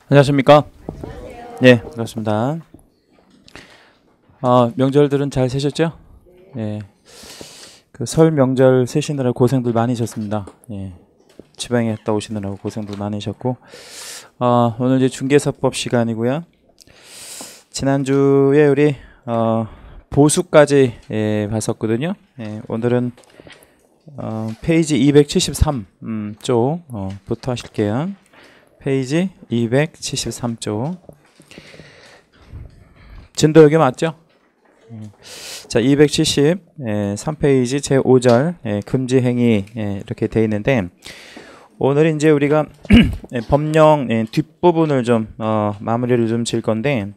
안녕하십니까? 예, 반갑습니다. 명절들은 잘 새셨죠? 예, 그 설 명절 새시느라 고생들 많으셨습니다. 예, 지방에 갔다 오시느라고 고생들 많으셨고, 오늘 이제 중개사법 시간이고요. 지난주에 우리 보수까지 봤었거든요. 예, 오늘은 페이지 273 쪽부터 하실게요. 페이지 273쪽. 진도 여기 맞죠? 자, 273페이지 제5절 금지행위 이렇게 돼 있는데, 오늘 이제 우리가 법령 뒷부분을 좀 마무리를 좀 질 건데,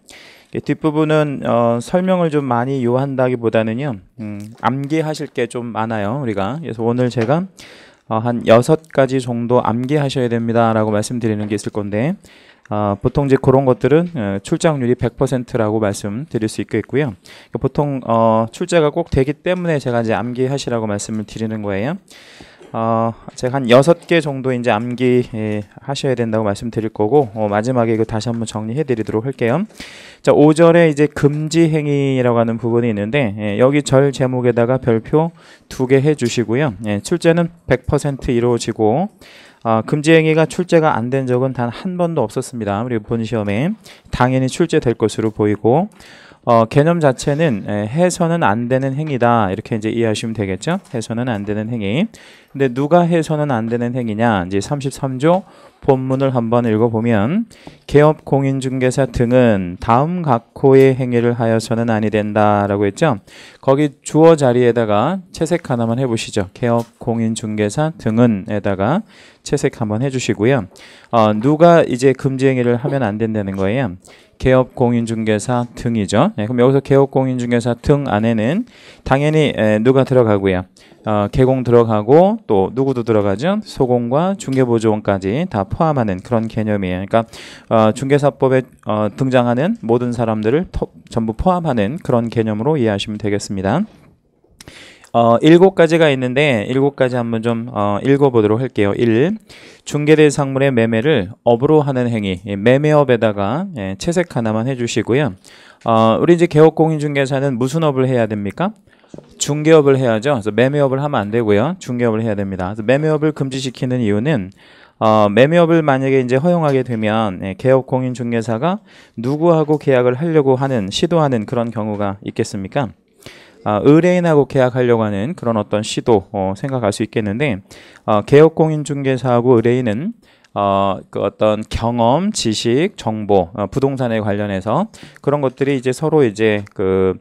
뒷부분은 설명을 좀 많이 요한다기보다는요, 암기하실 게 좀 많아요, 우리가. 그래서 오늘 제가 한 6가지 정도 암기하셔야 됩니다 라고 말씀드리는 게 있을 건데, 보통 이제 그런 것들은 출제률이 100%라고 말씀드릴 수 있겠고요. 보통 출제가 꼭 되기 때문에 제가 이제 암기하시라고 말씀을 드리는 거예요. 제가 한 6개 정도 이제 암기 하셔야 된다고 말씀드릴 거고, 마지막에 이거 다시 한번 정리해 드리도록 할게요. 자, 5절에 이제 금지 행위라고 하는 부분이 있는데, 여기 절 제목에다가 별표 2개 해 주시고요. 출제는 100% 이루어지고, 금지 행위가 출제가 안 된 적은 단 한 번도 없었습니다. 우리 본 시험에 당연히 출제될 것으로 보이고, 개념 자체는 해서는 안 되는 행위다 이렇게 이제 이해하시면 되겠죠. 해서는 안 되는 행위. 근데 누가 해서는 안 되는 행위냐? 이제 33조 본문을 한번 읽어보면, 개업 공인중개사 등은 다음 각호의 행위를 하여서는 아니 된다라고 했죠. 거기 주어 자리에다가 채색 하나만 해보시죠. 개업 공인중개사 등은에다가 채색 한번 해주시고요. 누가 이제 금지 행위를 하면 안 된다는 거예요. 개업 공인중개사 등이죠. 그럼 여기서 개업 공인중개사 등 안에는 당연히 누가 들어가고요. 개공 들어가고 또 누구도 들어가죠. 소공과 중개보조원까지 다 포함하는 그런 개념이에요. 그러니까 중개사법에 등장하는 모든 사람들을 전부 포함하는 그런 개념으로 이해하시면 되겠습니다. 7가지가 있는데 7가지 한번 좀 읽어보도록 할게요. 1. 중개대상물의 매매를 업으로 하는 행위, 매매업에다가 채색 하나만 해주시고요. 우리 이제 개업공인중개사는 무슨 업을 해야 됩니까? 중개업을 해야죠. 그래서 매매업을 하면 안 되고요. 중개업을 해야 됩니다. 그래서 매매업을 금지시키는 이유는 매매업을 만약에 이제 허용하게 되면 개업공인중개사가 누구하고 계약을 하려고 하는 시도하는 그런 경우가 있겠습니까? 의뢰인하고 계약하려고 하는 그런 어떤 시도 생각할 수 있겠는데, 개업공인중개사하고 의뢰인은 그 어떤 경험, 지식, 정보, 부동산에 관련해서 그런 것들이 이제 서로 이제 그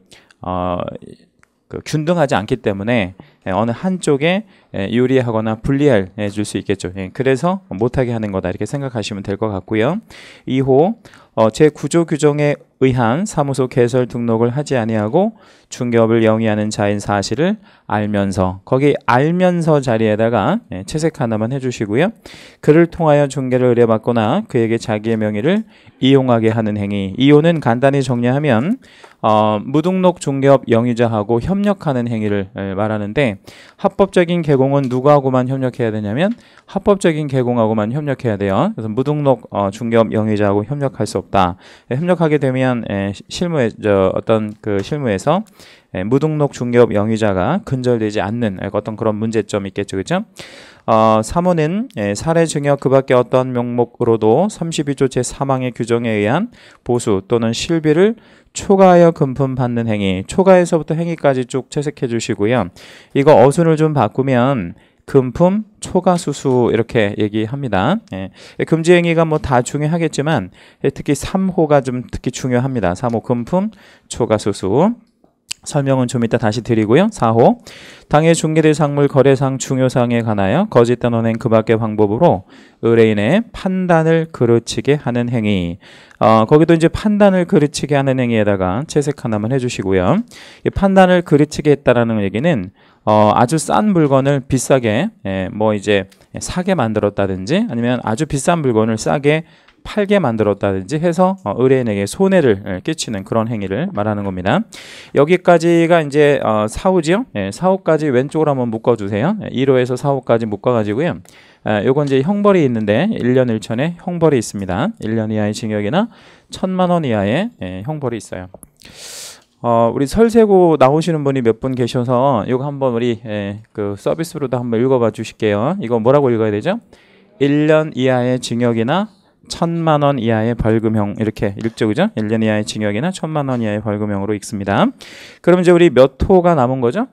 균등하지 않기 때문에 어느 한쪽에 유리하거나 불리해 줄 수 있겠죠. 그래서 못하게 하는 거다 이렇게 생각하시면 될 것 같고요. 2호 제9조 규정에 의한 사무소 개설 등록을 하지 아니하고 중개업을 영위하는 자인 사실을 알면서, 거기 알면서 자리에다가 채색 하나만 해주시고요. 그를 통하여 중개를 의뢰받거나 그에게 자기의 명의를 이용하게 하는 행위. 이용은 간단히 정리하면 무등록 중개업 영위자하고 협력하는 행위를 말하는데, 합법적인 개공은 누구하고만 협력해야 되냐면 합법적인 개공하고만 협력해야 돼요. 그래서 무등록 중개업 영위자하고 협력할 수 없다. 협력하게 되면 실무에 어떤 그 실무에서 무등록 중개업 영위자가 근절되지 않는 어떤 그런 문제점이 있겠죠, 그렇죠? 3호는 사례 증여 그 밖에 어떤 명목으로도 32조 제3항의 규정에 의한 보수 또는 실비를 초과하여 금품 받는 행위, 초과에서부터 행위까지 쭉 채색해 주시고요. 이거 어순을 좀 바꾸면 금품, 초과수수 이렇게 얘기합니다. 금지행위가 뭐 다 중요하겠지만 특히 3호가 좀 특히 중요합니다. 3호 금품, 초과수수. 설명은 좀 이따 다시 드리고요. 4호 당해 중개대상물 거래상 중요사항에 관하여 거짓된 언행 그 밖의 방법으로 의뢰인의 판단을 그르치게 하는 행위. 거기도 이제 판단을 그르치게 하는 행위에다가 채색 하나만 해주시고요. 이 판단을 그르치게 했다라는 얘기는 아주 싼 물건을 비싸게 뭐 이제 사게 만들었다든지, 아니면 아주 비싼 물건을 싸게 팔게 만들었다든지 해서 의뢰인에게 손해를 끼치는 그런 행위를 말하는 겁니다. 여기까지가 이제 사후지요. 사후까지 왼쪽으로 한번 묶어주세요. 1호에서 4호까지 묶어가지고요. 요건 이제 형벌이 있는데 1년 1천의 형벌이 있습니다. 1년 이하의 징역이나 1,000만 원 이하의 형벌이 있어요. 우리 설세고 나오시는 분이 몇 분 계셔서 이거 한번 우리 그 서비스로도 한번 읽어봐 주실게요. 이거 뭐라고 읽어야 되죠? 1년 이하의 징역이나 1,000만 원 이하의 벌금형 이렇게 읽죠, 그죠? 1년 이하의 징역이나 1,000만 원 이하의 벌금형으로 읽습니다. 그럼 이제 우리 몇 호가 남은 거죠?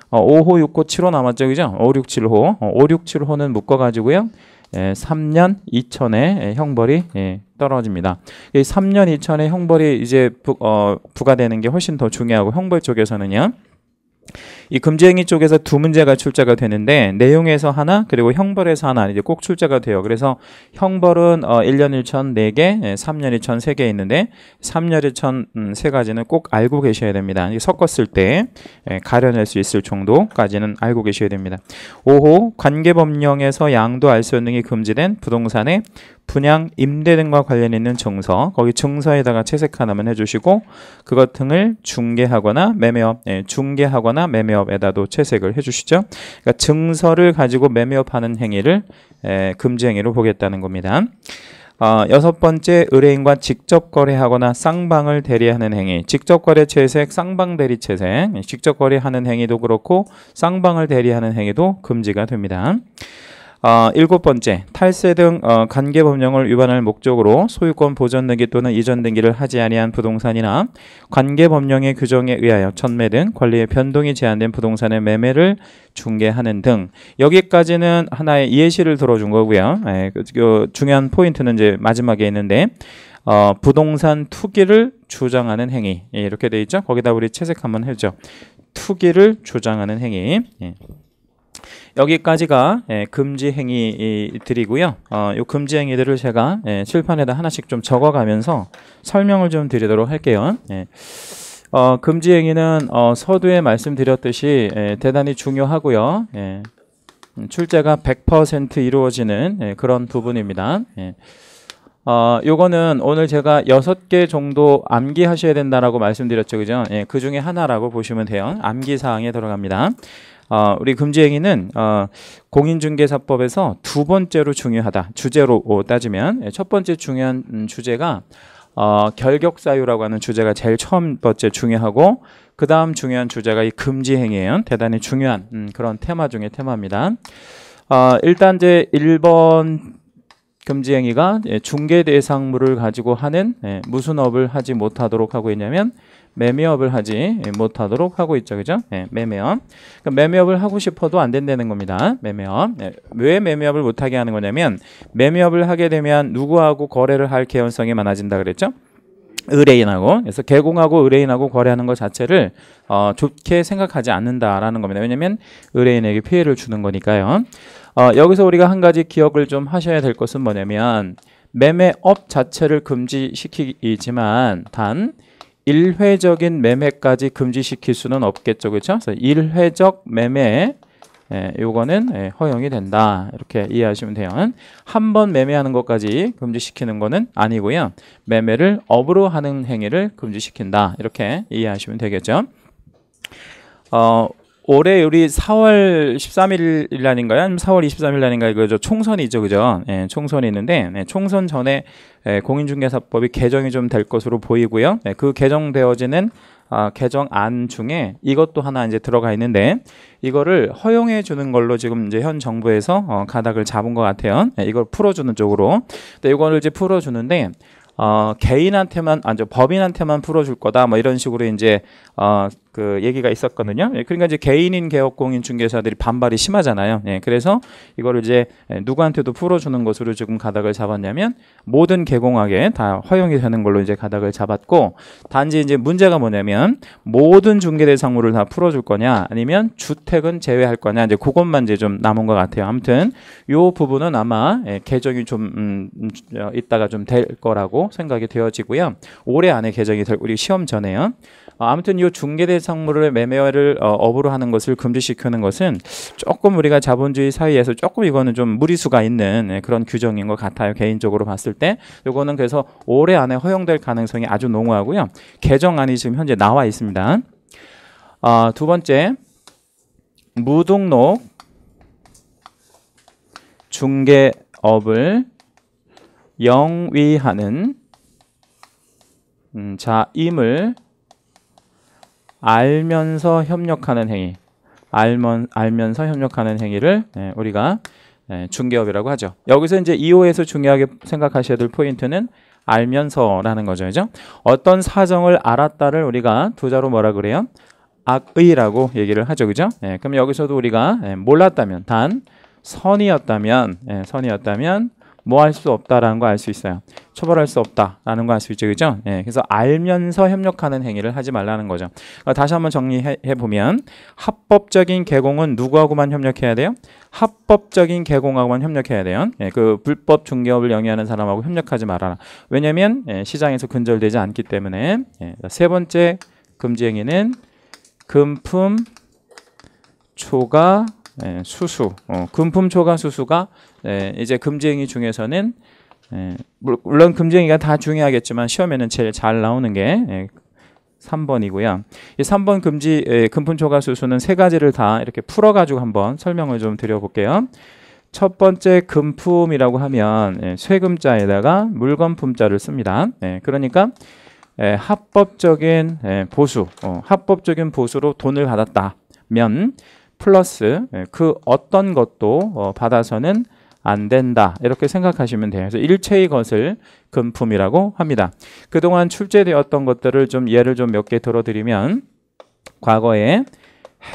5호, 6호, 7호 남았죠, 그죠? 5, 6, 7호. 5, 6, 7호는 묶어가지고요. 3년 2천의 형벌이 떨어집니다. 이 3년 2천의 형벌이 이제 부과되는 게 훨씬 더 중요하고 형벌 쪽에서는요. 이 금지행위 쪽에서 두 문제가 출제가 되는데 내용에서 하나 그리고 형벌에서 하나 이제 꼭 출제가 돼요. 그래서 형벌은 1년 1천 4개, 3년 2천 3개 있는데 3년 2천 3가지는 꼭 알고 계셔야 됩니다. 섞었을 때 가려낼 수 있을 정도까지는 알고 계셔야 됩니다. 5호 관계법령에서 양도할 수 등이 금지된 부동산의 분양, 임대 등과 관련 있는 증서, 거기 증서에다가 채색 하나만 해주시고 그것 등을 중개하거나 매매업, 중개하거나 매매업에다도 채색을 해주시죠. 그러니까 증서를 가지고 매매업하는 행위를 금지 행위로 보겠다는 겁니다. 6번째, 의뢰인과 직접 거래하거나 쌍방을 대리하는 행위. 직접 거래 채색, 쌍방 대리 채색. 직접 거래하는 행위도 그렇고 쌍방을 대리하는 행위도 금지가 됩니다. 7번째, 탈세 등 관계법령을 위반할 목적으로 소유권 보전 등기 또는 이전 등기를 하지 아니한 부동산이나 관계법령의 규정에 의하여 전매 등 권리의 변동이 제한된 부동산의 매매를 중개하는 등 여기까지는 하나의 예시를 들어준 거고요. 중요한 포인트는 이제 마지막에 있는데 부동산 투기를 주장하는 행위 이렇게 돼 있죠. 거기다 우리 채색 한번 해줘. 투기를 주장하는 행위. 여기까지가 금지 행위들이고요. 이 금지 행위들을 제가 칠판에다 하나씩 좀 적어가면서 설명을 좀 드리도록 할게요. 금지 행위는 서두에 말씀드렸듯이 대단히 중요하고요. 출제가 100% 이루어지는 그런 부분입니다. 요거는 오늘 제가 6개 정도 암기하셔야 된다라고 말씀드렸죠, 그죠? 그 중에 하나라고 보시면 돼요. 암기 사항에 들어갑니다. 우리 금지행위는 공인중개사법에서 두 번째로 중요하다. 주제로 따지면 첫 번째 중요한 주제가 결격사유라고 하는 주제가 제일 첫 번째 중요하고 그 다음 중요한 주제가 이 금지행위예요. 대단히 중요한 그런 테마 중에 테마입니다. 일단 이제 1번 금지행위가 중개대상물을 가지고 하는 무슨 업을 하지 못하도록 하고 있냐면 매매업을 하지 못하도록 하고 있죠, 그죠? 매매업. 그러니까 매매업을 하고 싶어도 안 된다는 겁니다. 매매업. 왜 매매업을 못하게 하는 거냐면 매매업을 하게 되면 누구하고 거래를 할 개연성이 많아진다 그랬죠? 의뢰인하고. 그래서 개공하고 의뢰인하고 거래하는 것 자체를 좋게 생각하지 않는다라는 겁니다. 왜냐하면 의뢰인에게 피해를 주는 거니까요. 여기서 우리가 한 가지 기억을 좀 하셔야 될 것은 뭐냐면 매매업 자체를 금지시키지만 단 일회적인 매매까지 금지시킬 수는 없겠죠, 그렇죠? 그래서 일회적 매매 요거는 허용이 된다 이렇게 이해하시면 돼요. 한 번 매매하는 것까지 금지시키는 거는 아니고요. 매매를 업으로 하는 행위를 금지시킨다 이렇게 이해하시면 되겠죠. 올해 우리 4월 13일 날인가요? 아니면 4월 23일 날인가요? 그죠? 총선이죠, 그죠? 총선이 있는데 총선 전에 공인중개사법이 개정이 좀 될 것으로 보이고요. 그 개정되어지는 개정안 중에 이것도 하나 이제 들어가 있는데 이거를 허용해 주는 걸로 지금 이제 현 정부에서 가닥을 잡은 것 같아요. 이걸 풀어주는 쪽으로. 근데 이거를 이제 풀어주는데 개인한테만 법인한테만 풀어줄 거다 뭐 이런 식으로 이제 그 얘기가 있었거든요. 그러니까 이제 개인인 개업공인중개사들이 반발이 심하잖아요. 그래서 이거를 이제 누구한테도 풀어주는 것으로 지금 가닥을 잡았냐면 모든 개공학에 다 허용이 되는 걸로 이제 가닥을 잡았고 단지 이제 문제가 뭐냐면 모든 중개대상물을 다 풀어줄 거냐 아니면 주택은 제외할 거냐 이제 그것만 이제 좀 남은 것 같아요. 아무튼 요 부분은 아마 개정이 좀 이따가 좀 될 거라고 생각이 되어지고요. 올해 안에 개정이 될 우리 시험 전에요. 아무튼 이 중개대상물의 매매를 업으로 하는 것을 금지시키는 것은 조금 우리가 자본주의 사회에서 조금 이거는 좀 무리수가 있는 그런 규정인 것 같아요. 개인적으로 봤을 때. 이거는 그래서 올해 안에 허용될 가능성이 아주 농후하고요. 개정안이 지금 현재 나와 있습니다. 두 번째, 무등록 중개업을 영위하는 자임을 알면서 협력하는 행위, 알면서 협력하는 행위를 우리가 중개업이라고 하죠. 여기서 이제 2호에서 중요하게 생각하셔야 될 포인트는 알면서라는 거죠. 그죠? 어떤 사정을 알았다를 우리가 두자로 뭐라 그래요? 악의라고 얘기를 하죠. 그죠? 그럼 여기서도 우리가 몰랐다면, 단 선이었다면 뭐 할 수 없다라는 거 알 수 있어요. 처벌할 수 없다라는 거 알 수 있죠. 그죠? 그래서 알면서 협력하는 행위를 하지 말라는 거죠. 다시 한번 정리해 보면 합법적인 개공은 누구하고만 협력해야 돼요? 합법적인 개공하고만 협력해야 돼요. 그 불법 중개업을 영위하는 사람하고 협력하지 말아라. 왜냐하면 시장에서 근절되지 않기 때문에. 세 번째 금지 행위는 금품, 초과, 수수. 금품, 초과, 수수가 이제 금지행위 중에서는 물론 금지행위가 다 중요하겠지만 시험에는 제일 잘 나오는 게 3번이고요. 이 3번 금지 금품, 초과, 수수는 세 가지를 다 이렇게 풀어가지고 한번 설명을 좀 드려볼게요. 첫 번째 금품이라고 하면 쇠금자에다가 물건품자를 씁니다. 그러니까 합법적인 보수, 합법적인 보수로 돈을 받았다면 플러스 그 어떤 것도 받아서는 안 된다. 이렇게 생각하시면 돼요. 그래서 일체의 것을 금품이라고 합니다. 그동안 출제되었던 것들을 좀 예를 좀 몇 개 들어드리면 과거에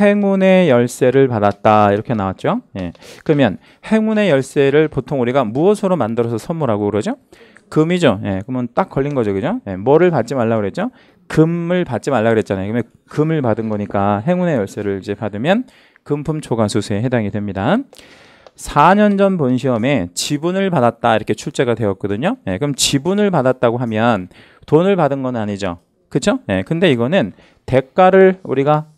행운의 열쇠를 받았다 이렇게 나왔죠. 그러면 행운의 열쇠를 보통 우리가 무엇으로 만들어서 선물하고 그러죠? 금이죠. 그러면 딱 걸린 거죠. 그죠? 뭐를 받지 말라고 그랬죠? 금을 받지 말라고 그랬잖아요. 그러면 금을 받은 거니까 행운의 열쇠를 이제 받으면 금품 초과 수수에 해당이 됩니다. 4년 전 본 시험에 지분을 받았다 이렇게 출제가 되었거든요. 그럼 지분을 받았다고 하면 돈을 받은 건 아니죠. 그렇죠? 근데 이거는 대가를 우리가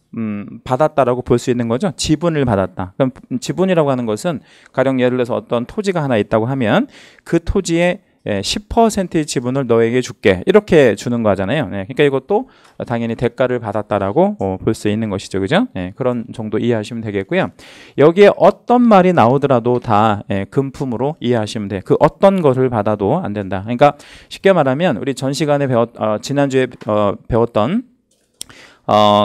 받았다라고 볼 수 있는 거죠. 지분을 받았다. 그럼 지분이라고 하는 것은 가령 예를 들어서 어떤 토지가 하나 있다고 하면 그 토지의 10%의 지분을 너에게 줄게 이렇게 주는 거잖아요. 그러니까 이것도 당연히 대가를 받았다라고 볼 수 있는 것이죠. 그죠? 그런 정도 이해하시면 되겠고요. 여기에 어떤 말이 나오더라도 다 금품으로 이해하시면 돼요. 그 어떤 것을 받아도 안 된다. 그러니까 쉽게 말하면 우리 전 시간에 지난주에 배웠던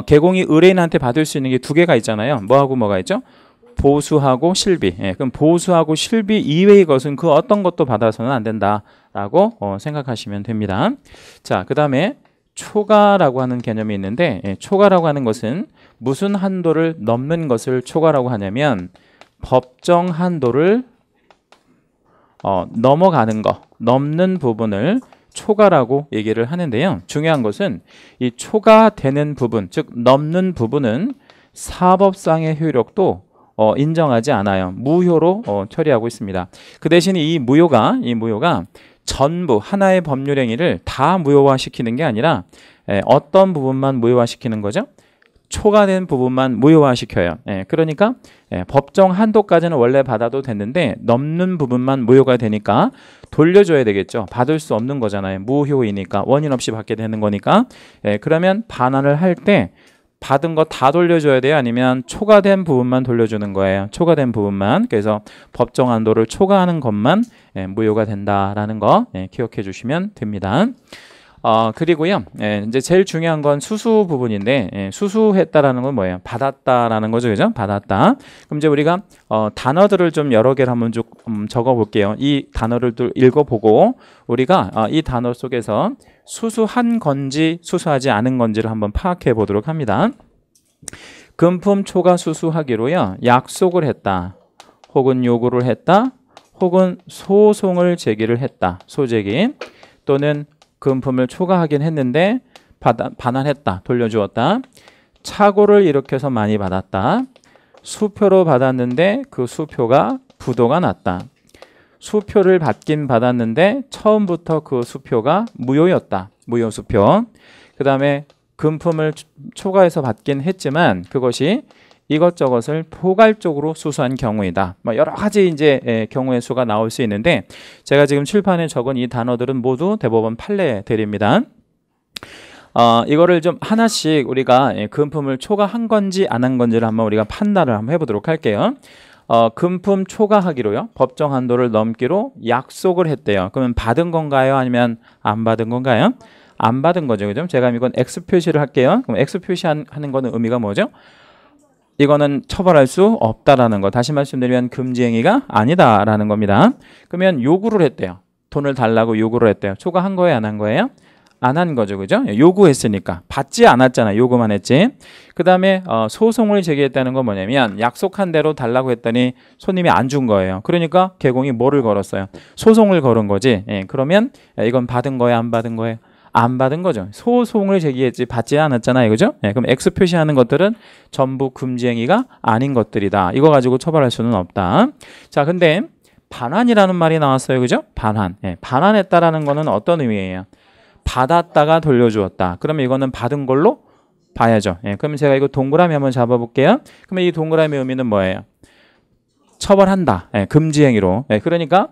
개공이 의뢰인한테 받을 수 있는 게 두 개가 있잖아요. 뭐하고 뭐가 있죠? 보수하고 실비. 그럼 보수하고 실비 이외의 것은 그 어떤 것도 받아서는 안 된다라고 생각하시면 됩니다. 자, 그 다음에 초과라고 하는 개념이 있는데 초과라고 하는 것은 무슨 한도를 넘는 것을 초과라고 하냐면 법정 한도를 넘어가는 거, 넘는 부분을 초과라고 얘기를 하는데요. 중요한 것은 이 초과되는 부분, 즉 넘는 부분은 사법상의 효력도 인정하지 않아요. 무효로 처리하고 있습니다. 그 대신 이 무효가 전부 하나의 법률 행위를 다 무효화시키는 게 아니라 어떤 부분만 무효화시키는 거죠? 초과된 부분만 무효화시켜요. 그러니까 법정 한도까지는 원래 받아도 됐는데 넘는 부분만 무효가 되니까 돌려줘야 되겠죠. 받을 수 없는 거잖아요. 무효이니까 원인 없이 받게 되는 거니까. 그러면 반환을 할 때 받은 거 다 돌려줘야 돼요? 아니면 초과된 부분만 돌려주는 거예요? 초과된 부분만. 그래서 법정 한도를 초과하는 것만 무효가 된다라는 거 기억해 주시면 됩니다. 그리고요, 이제 제일 중요한 건 수수 부분인데, 수수했다라는 건 뭐예요? 받았다라는 거죠, 그죠? 받았다. 그럼 이제 우리가 단어들을 좀 여러 개를 한번 좀 적어 볼게요. 이 단어를 또 읽어보고 우리가 이 단어 속에서 수수한 건지 수수하지 않은 건지를 한번 파악해 보도록 합니다. 금품 초과 수수하기로요, 약속을 했다, 혹은 요구를 했다, 혹은 소송을 제기를 했다, 소제기, 또는 금품을 초과하긴 했는데 반환했다, 돌려주었다, 착오를 일으켜서 많이 받았다, 수표로 받았는데 그 수표가 부도가 났다, 수표를 받긴 받았는데 처음부터 그 수표가 무효였다, 무효 수표. 그 다음에 금품을 초과해서 받긴 했지만 그것이 이것저것을 포괄적으로 수수한 경우이다. 뭐 여러 가지 이제 경우의 수가 나올 수 있는데 제가 지금 칠판에 적은 이 단어들은 모두 대법원 판례들입니다. 이거를 좀 하나씩 우리가 금품을 초과한 건지 안 한 건지를 한번 우리가 판단을 한번 해보도록 할게요. 금품 초과하기로요. 법정 한도를 넘기로 약속을 했대요. 그러면 받은 건가요? 아니면 안 받은 건가요? 안 받은 거죠. 그죠? 제가 이건 X 표시를 할게요. 그럼 X 표시하는 거는 의미가 뭐죠? 이거는 처벌할 수 없다라는 거. 다시 말씀드리면 금지행위가 아니다라는 겁니다. 그러면 요구를 했대요. 돈을 달라고 요구를 했대요. 초과한 거예요? 안 한 거예요? 안 한 거죠. 그죠? 요구했으니까. 받지 않았잖아. 요구만 했지. 그 다음에 소송을 제기했다는 건 뭐냐면 약속한 대로 달라고 했더니 손님이 안 준 거예요. 그러니까 개공이 뭐를 걸었어요? 소송을 걸은 거지. 그러면 이건 받은 거예요? 안 받은 거예요? 안 받은 거죠. 소송을 제기했지 받지 않았잖아요. 그죠? 그럼 X 표시하는 것들은 전부 금지행위가 아닌 것들이다. 이거 가지고 처벌할 수는 없다. 자, 근데 반환이라는 말이 나왔어요. 그죠? 반환. 반환했다라는 거는 어떤 의미예요? 받았다가 돌려주었다. 그러면 이거는 받은 걸로 봐야죠. 그럼 제가 이거 동그라미 한번 잡아볼게요. 그러면 이 동그라미 의미는 뭐예요? 처벌한다. 금지행위로. 그러니까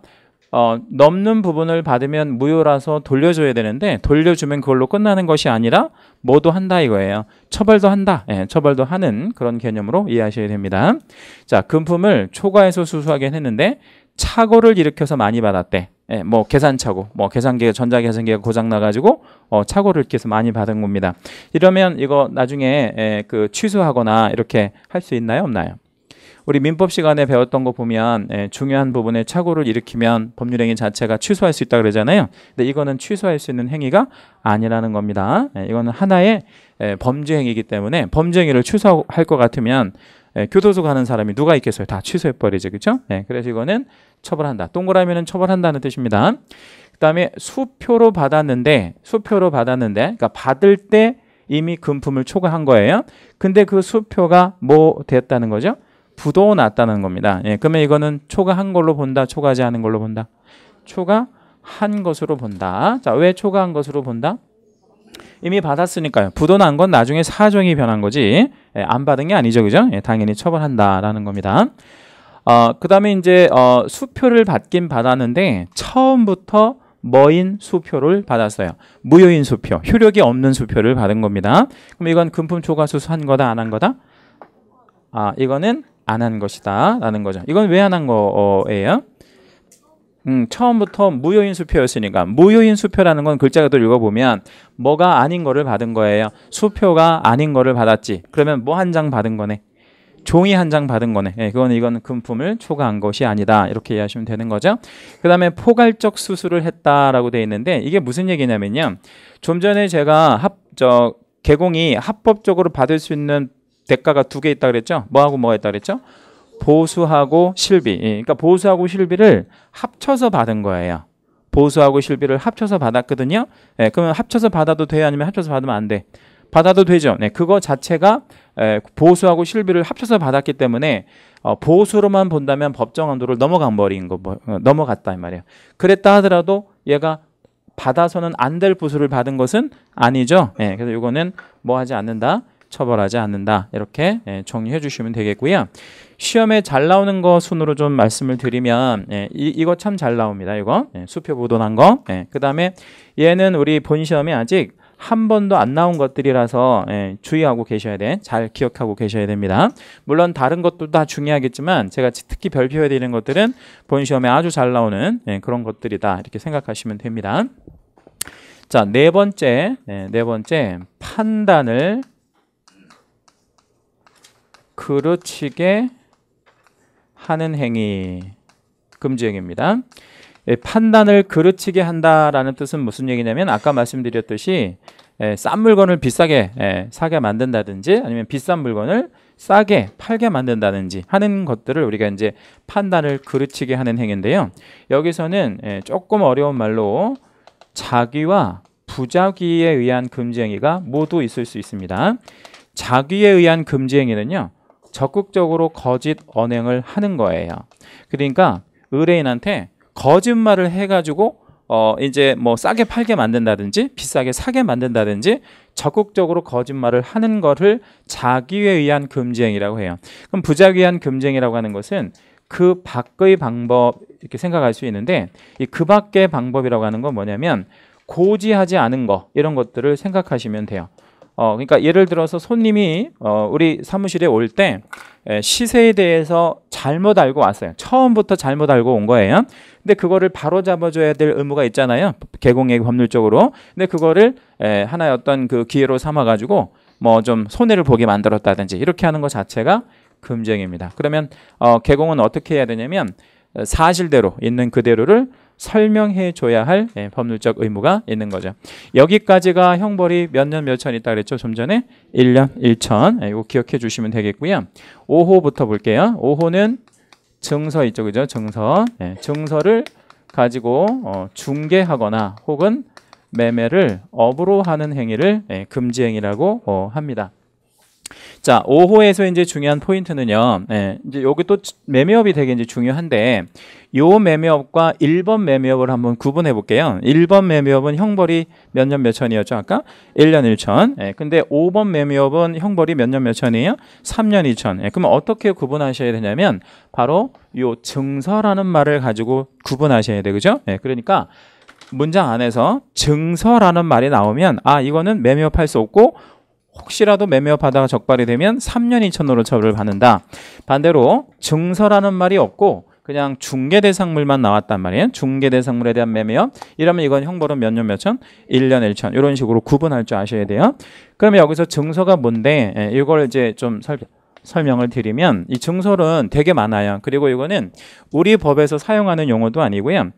넘는 부분을 받으면 무효라서 돌려줘야 되는데 돌려주면 그걸로 끝나는 것이 아니라 뭐도 한다 이거예요. 처벌도 한다. 처벌도 하는 그런 개념으로 이해하셔야 됩니다. 자, 금품을 초과해서 수수하게 했는데 착오를 일으켜서 많이 받았대. 뭐 계산착오, 뭐 계산기가 전자계산기가 고장 나가지고 착오를 일으켜서 많이 받은 겁니다. 이러면 이거 나중에 그 취소하거나 이렇게 할 수 있나요, 없나요? 우리 민법 시간에 배웠던 거 보면 중요한 부분에 착오를 일으키면 법률행위 자체가 취소할 수 있다 그러잖아요. 근데 이거는 취소할 수 있는 행위가 아니라는 겁니다. 이거는 하나의 범죄행위이기 때문에 범죄행위를 취소할 것 같으면 교도소 가는 사람이 누가 있겠어요? 다 취소해버리죠. 그렇죠? 그래서 이거는 처벌한다. 동그라미는 처벌한다는 뜻입니다. 그 다음에 수표로 받았는데 그러니까 받을 때 이미 금품을 초과한 거예요. 근데 그 수표가 뭐 됐다는 거죠? 부도났다는 겁니다. 그러면 이거는 초과한 걸로 본다, 초과하지 않은 걸로 본다? 초과한 것으로 본다. 자, 왜 초과한 것으로 본다? 이미 받았으니까요. 부도난 건 나중에 사정이 변한 거지 안 받은 게 아니죠. 그죠? 당연히 처벌한다라는 겁니다. 그 다음에 이제 수표를 받긴 받았는데 처음부터 뭐인 수표를 받았어요. 무효인 수표, 효력이 없는 수표를 받은 겁니다. 그럼 이건 금품 초과 수수한 거다, 안 한 거다? 이거는 안 한 것이다 라는 거죠. 이건 왜 안 한 거예요? 처음부터 무효인 수표였으니까. 무효인 수표라는 건 글자 그대로 읽어보면 뭐가 아닌 거를 받은 거예요. 수표가 아닌 거를 받았지. 그러면 뭐 한 장 받은 거네. 종이 한 장 받은 거네. 이건 금품을 초과한 것이 아니다. 이렇게 이해하시면 되는 거죠. 그 다음에 포괄적 수수를 했다라고 되어 있는데 이게 무슨 얘기냐면요. 좀 전에 제가 개공이 합법적으로 받을 수 있는 대가가 두 개 있다 그랬죠? 뭐하고 뭐가 있다 그랬죠? 보수하고 실비. 그러니까 보수하고 실비를 합쳐서 받은 거예요. 보수하고 실비를 합쳐서 받았거든요. 그러면 합쳐서 받아도 돼요? 아니면 합쳐서 받으면 안 돼? 받아도 되죠. 그거 자체가 보수하고 실비를 합쳐서 받았기 때문에 보수로만 본다면 법정 한도를 넘어갔다 이 말이에요. 그랬다 하더라도 얘가 받아서는 안 될 보수를 받은 것은 아니죠. 그래서 이거는 뭐 하지 않는다? 처벌하지 않는다. 이렇게 정리해 주시면 되겠고요. 시험에 잘 나오는 거 순으로 좀 말씀을 드리면 이거 참 잘 나옵니다. 이거 수표 부도난 거. 그 다음에 얘는 우리 본 시험에 아직 한 번도 안 나온 것들이라서 주의하고 계셔야 돼. 잘 기억하고 계셔야 됩니다. 물론 다른 것도 다 중요하겠지만 제가 특히 별표해 드리는 것들은 본 시험에 아주 잘 나오는 그런 것들이다. 이렇게 생각하시면 됩니다. 자, 네 번째 판단을 그르치게 하는 행위, 금지행위입니다. 판단을 그르치게 한다라는 뜻은 무슨 얘기냐면 아까 말씀드렸듯이 싼 물건을 비싸게 사게 만든다든지 아니면 비싼 물건을 싸게 팔게 만든다든지 하는 것들을 우리가 이제 판단을 그르치게 하는 행위인데요. 여기서는 조금 어려운 말로 자귀와 부자귀에 의한 금지행위가 모두 있을 수 있습니다. 자귀에 의한 금지행위는요. 적극적으로 거짓 언행을 하는 거예요. 그러니까 의뢰인한테 거짓말을 해가지고 이제 뭐 싸게 팔게 만든다든지 비싸게 사게 만든다든지 적극적으로 거짓말을 하는 것을 자기에 의한 금지행위라고 해요. 그럼 부작위에 의한 금지행위라고 하는 것은 그 밖의 방법 이렇게 생각할 수 있는데, 이 그 밖의 방법이라고 하는 건 뭐냐면 고지하지 않은 거, 이런 것들을 생각하시면 돼요. 그러니까 예를 들어서 손님이 우리 사무실에 올 때 시세에 대해서 잘못 알고 왔어요. 처음부터 잘못 알고 온 거예요. 근데 그거를 바로 잡아줘야 될 의무가 있잖아요. 개공의 법률적으로. 근데 그거를 하나의 어떤 그 기회로 삼아가지고 뭐 좀 손해를 보게 만들었다든지 이렇게 하는 것 자체가 금지행위입니다. 그러면 개공은 어떻게 해야 되냐면 사실대로 있는 그대로를 설명해 줘야 할 법률적 의무가 있는 거죠. 여기까지가 형벌이 몇 년 몇 천 있다 그랬죠? 좀 전에 1년 1천. 이거 기억해 주시면 되겠고요. 5호부터 볼게요. 5호는 증서 있죠, 그죠? 증서. 증서를 가지고 중개하거나 혹은 매매를 업으로 하는 행위를 금지행위라고 합니다. 자, 5호에서 이제 중요한 포인트는요. 이제 여기 또 매매업이 되게 이제 중요한데, 요 매매업과 1번 매매업을 한번 구분해 볼게요. 1번 매매업은 형벌이 몇 년 몇 천이었죠, 아까? 1년 1천. 근데 5번 매매업은 형벌이 몇 년 몇 천이에요? 3년 2천. 그러면 어떻게 구분하셔야 되냐면 바로 요 증서라는 말을 가지고 구분하셔야 돼, 그죠? 그러니까 문장 안에서 증서라는 말이 나오면 이거는 매매업할 수 없고, 혹시라도 매매업하다가 적발이 되면 3년 2천으로 처벌을 받는다. 반대로 증서라는 말이 없고 그냥 중개대상물만 나왔단 말이에요. 중개대상물에 대한 매매업, 이러면 이건 형벌은 몇 년 몇 천? 1년 1천. 이런 식으로 구분할 줄 아셔야 돼요. 그러면 여기서 증서가 뭔데, 이걸 이제 좀 설명을 드리면, 이 증서는 되게 많아요. 그리고 이거는 우리 법에서 사용하는 용어도 아니고요.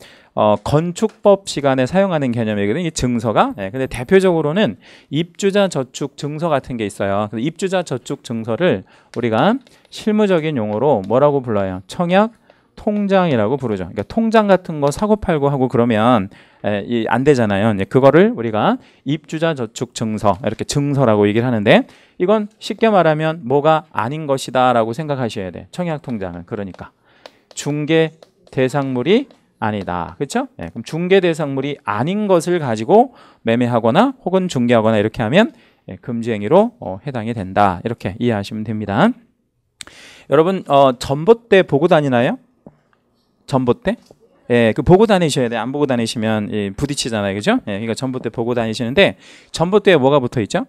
건축법 시간에 사용하는 개념이거든요. 이 증서가. 근데 대표적으로는 입주자 저축 증서 같은 게 있어요. 그래서 입주자 저축 증서를 우리가 실무적인 용어로 뭐라고 불러요? 청약 통장이라고 부르죠. 그러니까 통장 같은 거 사고 팔고 하고 그러면 안 되잖아요. 그거를 우리가 입주자 저축 증서, 이렇게 증서라고 얘기를 하는데, 이건 쉽게 말하면 뭐가 아닌 것이다 라고 생각하셔야 돼. 청약 통장은. 그러니까 중개 대상물이 아니다. 그렇죠? 그럼 중개 대상물이 아닌 것을 가지고 매매하거나 혹은 중개하거나 이렇게 하면 금지행위로 해당이 된다. 이렇게 이해하시면 됩니다. 여러분 전봇대 보고 다니나요? 전봇대? 그 보고 다니셔야 돼요. 안 보고 다니시면 부딪히잖아요. 그죠? 그러니까 전봇대 보고 다니시는데, 전봇대에 뭐가 붙어 있죠?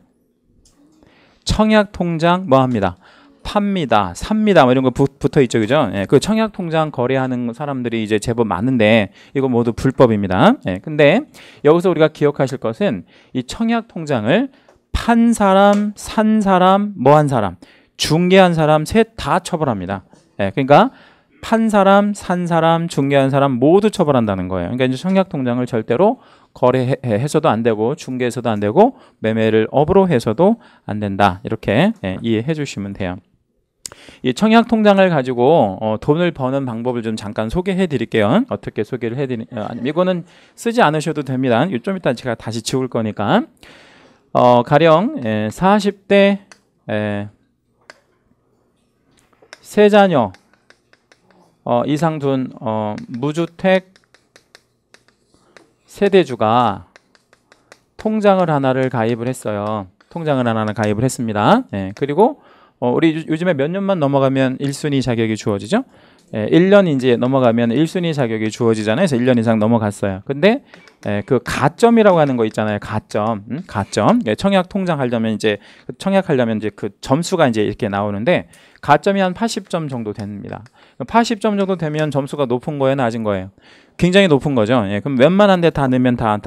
청약 통장 뭐 합니다? 팝니다, 삽니다, 뭐 이런 거 붙어 있죠, 그죠? 그 청약 통장 거래하는 사람들이 이제 제법 많은데 이거 모두 불법입니다. 근데 여기서 우리가 기억하실 것은 이 청약 통장을 판 사람, 산 사람, 뭐 한 사람, 중개한 사람 셋 다 처벌합니다. 그러니까 판 사람, 산 사람, 중개한 사람 모두 처벌한다는 거예요. 그러니까 이제 청약 통장을 절대로 거래해서도 안 되고 중개해서도 안 되고 매매를 업으로 해서도 안 된다. 이렇게 이해해 주시면 돼요. 이 청약 통장을 가지고 돈을 버는 방법을 좀 잠깐 소개해 드릴게요. 어떻게 소개를 해 이거는 쓰지 않으셔도 됩니다. 좀 이따 제가 다시 지울 거니까. 가령 40대 세 자녀 이상 둔 무주택 세대주가 통장을 하나를 가입을 했어요. 통장을 하나를 가입을 했습니다. 그리고 우리 요즘에 몇 년만 넘어가면 1순위 자격이 주어지죠. 1년 이제 넘어가면 1순위 자격이 주어지잖아요. 그래서 1년 이상 넘어갔어요. 근데 그 가점이라고 하는 거 있잖아요. 가점. 청약 통장 하려면 이제 청약하려면 이제 그 점수가 이제 이렇게 나오는데, 가점이 한 80점 정도 됩니다. 80점 정도 되면 점수가 높은 거예요, 낮은 거예요? 굉장히 높은 거죠. 그럼 웬만한 데 다 넣으면 다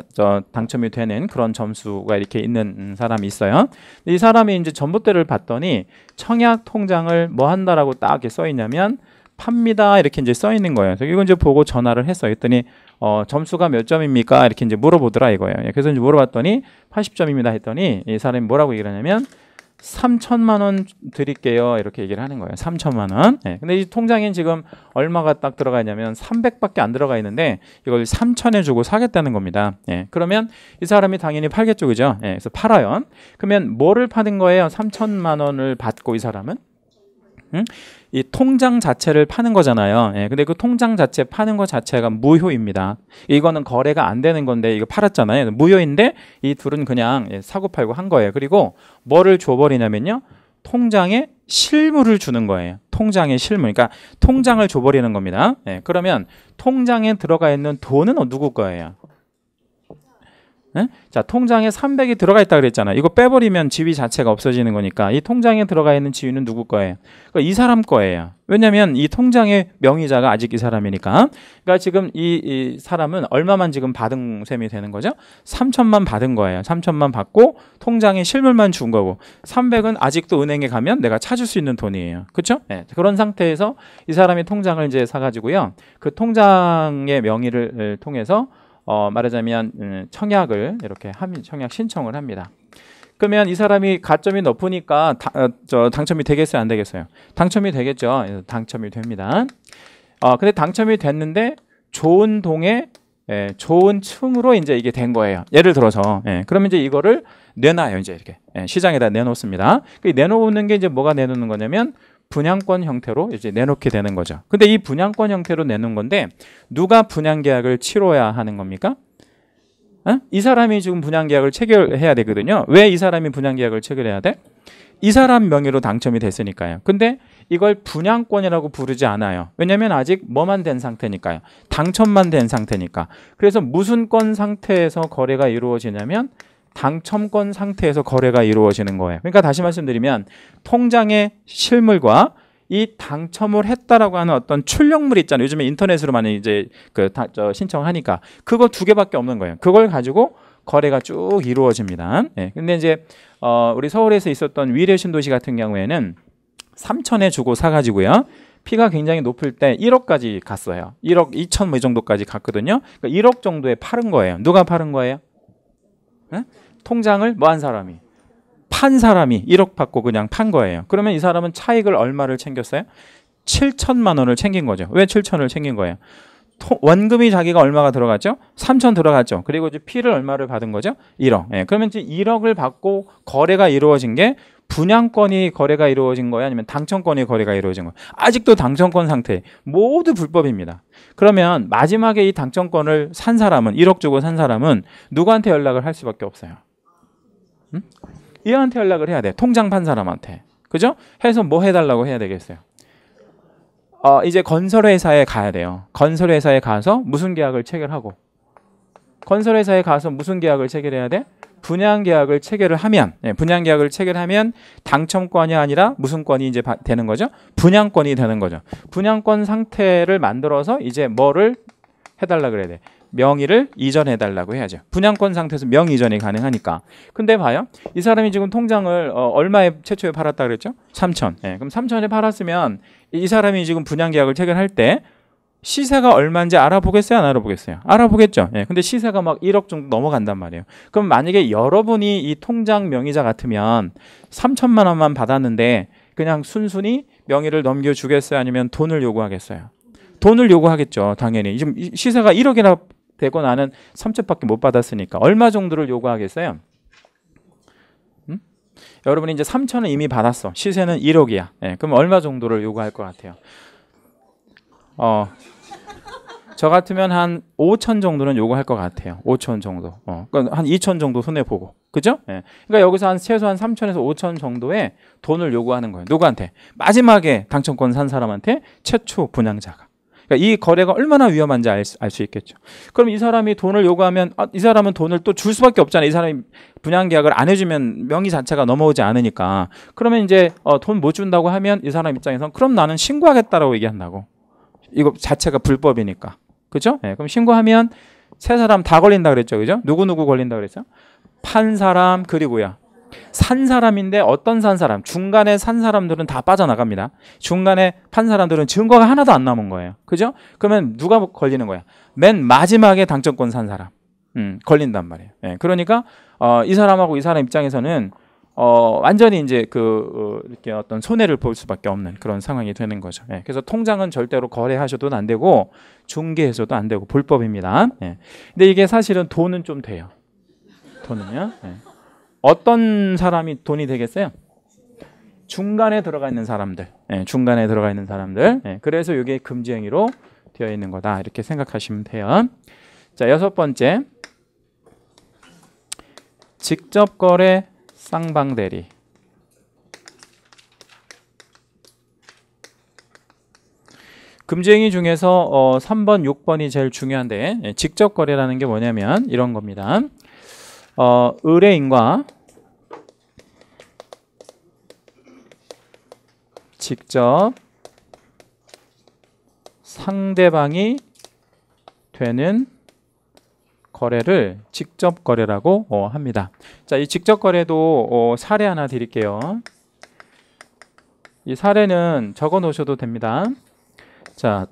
당첨이 되는 그런 점수가 이렇게 있는 사람이 있어요. 이 사람이 이제 전봇대를 봤더니 청약 통장을 뭐 한다라고 딱 이렇게 써 있냐면 팝니다 이렇게 이제 써 있는 거예요. 그래서 이거 이제 보고 전화를 했어요. 했더니 점수가 몇 점입니까? 이렇게 이제 물어보더라 이거예요. 그래서 이제 물어봤더니 80점입니다 했더니 이 사람이 뭐라고 얘기를 하냐면 3천만 원 드릴게요. 이렇게 얘기를 하는 거예요. 3천만 원. 근데 이 통장엔 지금 얼마가 딱 들어가 있냐면 300밖에 안 들어가 있는데 이걸 3천에 주고 사겠다는 겁니다. 그러면 이 사람이 당연히 팔겠죠. 그죠? 그래서 팔아요. 그러면 뭐를 파는 거예요? 3천만 원을 받고 이 사람은? 응? 이 통장 자체를 파는 거잖아요. 예, 근데 그 통장 자체 파는 것 자체가 무효입니다. 이거는 거래가 안 되는 건데 이거 팔았잖아요. 무효인데 이 둘은 그냥 사고 팔고 한 거예요. 그리고 뭐를 줘버리냐면요. 통장에 실물을 주는 거예요. 통장에 실물. 그러니까 통장을 줘버리는 겁니다. 예, 그러면 통장에 들어가 있는 돈은 누구 거예요? 네? 자, 통장에 300이 들어가 있다 그랬잖아. 이거 빼버리면 지위 자체가 없어지는 거니까 이 통장에 들어가 있는 지위는 누구 거예요? 그러니까 이 사람 거예요. 왜냐하면 이 통장의 명의자가 아직 이 사람이니까. 그러니까 지금 이 사람은 얼마만 지금 받은 셈이 되는 거죠? 3천만 받은 거예요. 3천만 받고 통장에 실물만 준 거고 300은 아직도 은행에 가면 내가 찾을 수 있는 돈이에요. 그렇죠? 네. 그런 상태에서 이 사람이 통장을 이제 사가지고요. 그 통장의 명의를 통해서 말하자면 청약을 이렇게 청약 신청을 합니다. 그러면 이 사람이 가점이 높으니까 당첨이 되겠어요, 안 되겠어요? 당첨이 되겠죠. 당첨이 됩니다. 근데 당첨이 됐는데 좋은 동에 좋은 층으로 이제 이게 된 거예요. 예를 들어서 그러면 이제 이거를 내놔요. 이제 이렇게 시장에다 내놓습니다. 내놓는 게 이제 뭐가 내놓는 거냐면 분양권 형태로 이제 내놓게 되는 거죠. 근데 이 분양권 형태로 내놓은 건데 누가 분양계약을 치러야 하는 겁니까? 이 사람이 지금 분양계약을 체결해야 되거든요. 왜 이 사람이 분양계약을 체결해야 돼? 이 사람 명의로 당첨이 됐으니까요. 근데 이걸 분양권이라고 부르지 않아요. 왜냐하면 아직 뭐만 된 상태니까요. 당첨만 된 상태니까. 그래서 무슨 권 상태에서 거래가 이루어지냐면 당첨권 상태에서 거래가 이루어지는 거예요. 그러니까 다시 말씀드리면 통장의 실물과 이 당첨을 했다라고 하는 어떤 출력물 있잖아요. 요즘에 인터넷으로 많이 이제 신청하니까 그거 두 개밖에 없는 거예요. 그걸 가지고 거래가 쭉 이루어집니다. 근데 이제 우리 서울에서 있었던 위례 신도시 같은 경우에는 3천에 주고 사가지고요. 피가 굉장히 높을 때 1억까지 갔어요. 1억 2천 뭐 이 정도까지 갔거든요. 그러니까 1억 정도에 팔은 거예요. 누가 팔은 거예요? 통장을 뭐 한 사람이? 판 사람이 1억 받고 그냥 판 거예요. 그러면 이 사람은 차익을 얼마를 챙겼어요? 7천만 원을 챙긴 거죠. 왜 7천을 챙긴 거예요? 원금이 자기가 얼마가 들어갔죠? 3천 들어갔죠. 그리고 이제 피를 얼마를 받은 거죠? 1억. 그러면 이제 1억을 받고 거래가 이루어진 게 분양권이 거래가 이루어진 거야? 아니면 당첨권이 거래가 이루어진 거야? 아직도 당첨권 상태. 모두 불법입니다. 그러면 마지막에 이 당첨권을 산 사람은 1억 주고 산 사람은 누구한테 연락을 할 수밖에 없어요? 얘한테 연락을 해야 돼. 통장 판 사람한테. 그죠? 해서 뭐 해달라고 해야 되겠어요? 이제 건설회사에 가야 돼요. 건설회사에 가서 무슨 계약을 체결하고 건설회사에 가서 무슨 계약을 체결해야 돼? 분양계약을 체결을 하면 분양계약을 체결하면 당첨권이 아니라 무슨 권이 이제 되는 거죠? 분양권이 되는 거죠. 분양권 상태를 만들어서 이제 뭐를 해달라 그래야 돼? 명의를 이전해달라고 해야죠. 분양권 상태에서 명의 이전이 가능하니까. 근데 봐요. 이 사람이 지금 통장을 얼마에 최초에 팔았다 그랬죠? 3천. 그럼 3천에 팔았으면 이 사람이 지금 분양계약을 체결할 때 시세가 얼마인지 알아보겠어요? 안 알아보겠어요? 알아보겠죠. 근데 시세가 막 1억 정도 넘어간단 말이에요. 그럼 만약에 여러분이 이 통장 명의자 같으면 3천만 원만 받았는데 그냥 순순히 명의를 넘겨주겠어요? 아니면 돈을 요구하겠어요? 돈을 요구하겠죠. 당연히. 지금 시세가 1억이나 되고 나는 3천밖에 못 받았으니까 얼마 정도를 요구하겠어요? 여러분이 이제 3천은 이미 받았어. 시세는 1억이야. 그럼 얼마 정도를 요구할 것 같아요? 저 같으면 한 5천 정도는 요구할 것 같아요. 5천 정도. 그러니까 한 2천 정도 손해보고. 그죠? 그러니까 여기서 한 최소한 3천에서 5천 정도의 돈을 요구하는 거예요. 누구한테? 마지막에 당첨권 산 사람한테 최초 분양자가. 그러니까 이 거래가 얼마나 위험한지 알 수 있겠죠. 그럼 이 사람이 돈을 요구하면 이 사람은 돈을 또 줄 수밖에 없잖아요. 이 사람이 분양계약을 안 해주면 명의 자체가 넘어오지 않으니까. 그러면 이제 돈 못 준다고 하면 이 사람 입장에서는 그럼 나는 신고하겠다라고 얘기한다고. 이거 자체가 불법이니까. 그죠? 그럼 신고하면 세 사람 다 걸린다 그랬죠. 그죠? 누구 걸린다 그랬죠? 판 사람 그리고요. 산 사람인데 어떤 산 사람? 중간에 산 사람들은 다 빠져나갑니다. 중간에 판 사람들은 증거가 하나도 안 남은 거예요. 그죠? 그러면 누가 걸리는 거야? 맨 마지막에 당첨권 산 사람. 걸린단 말이에요. 그러니까 이 사람하고 이 사람 입장에서는 완전히 이제 이렇게 어떤 손해를 볼 수밖에 없는 그런 상황이 되는 거죠. 그래서 통장은 절대로 거래하셔도 안 되고 중개해서도 안 되고 불법입니다. 근데 이게 사실은 돈은 좀 돼요. 돈은요. 어떤 사람이 돈이 되겠어요? 중간에 들어가 있는 사람들, 중간에 들어가 있는 사람들. 그래서 이게 금지 행위로 되어 있는 거다. 이렇게 생각하시면 돼요. 자, 6번째. 직접 거래 쌍방 대리. 금지 행위 중에서 3번, 6번이 제일 중요한데 직접 거래라는 게 뭐냐면 이런 겁니다. 의뢰인과 직접 상대방이 되는 거래를 직접 거래라고 합니다. 자, 이 직접 거래도 사례 하나 드릴게요. 이 사례는 적어 놓으셔도 됩니다. 자,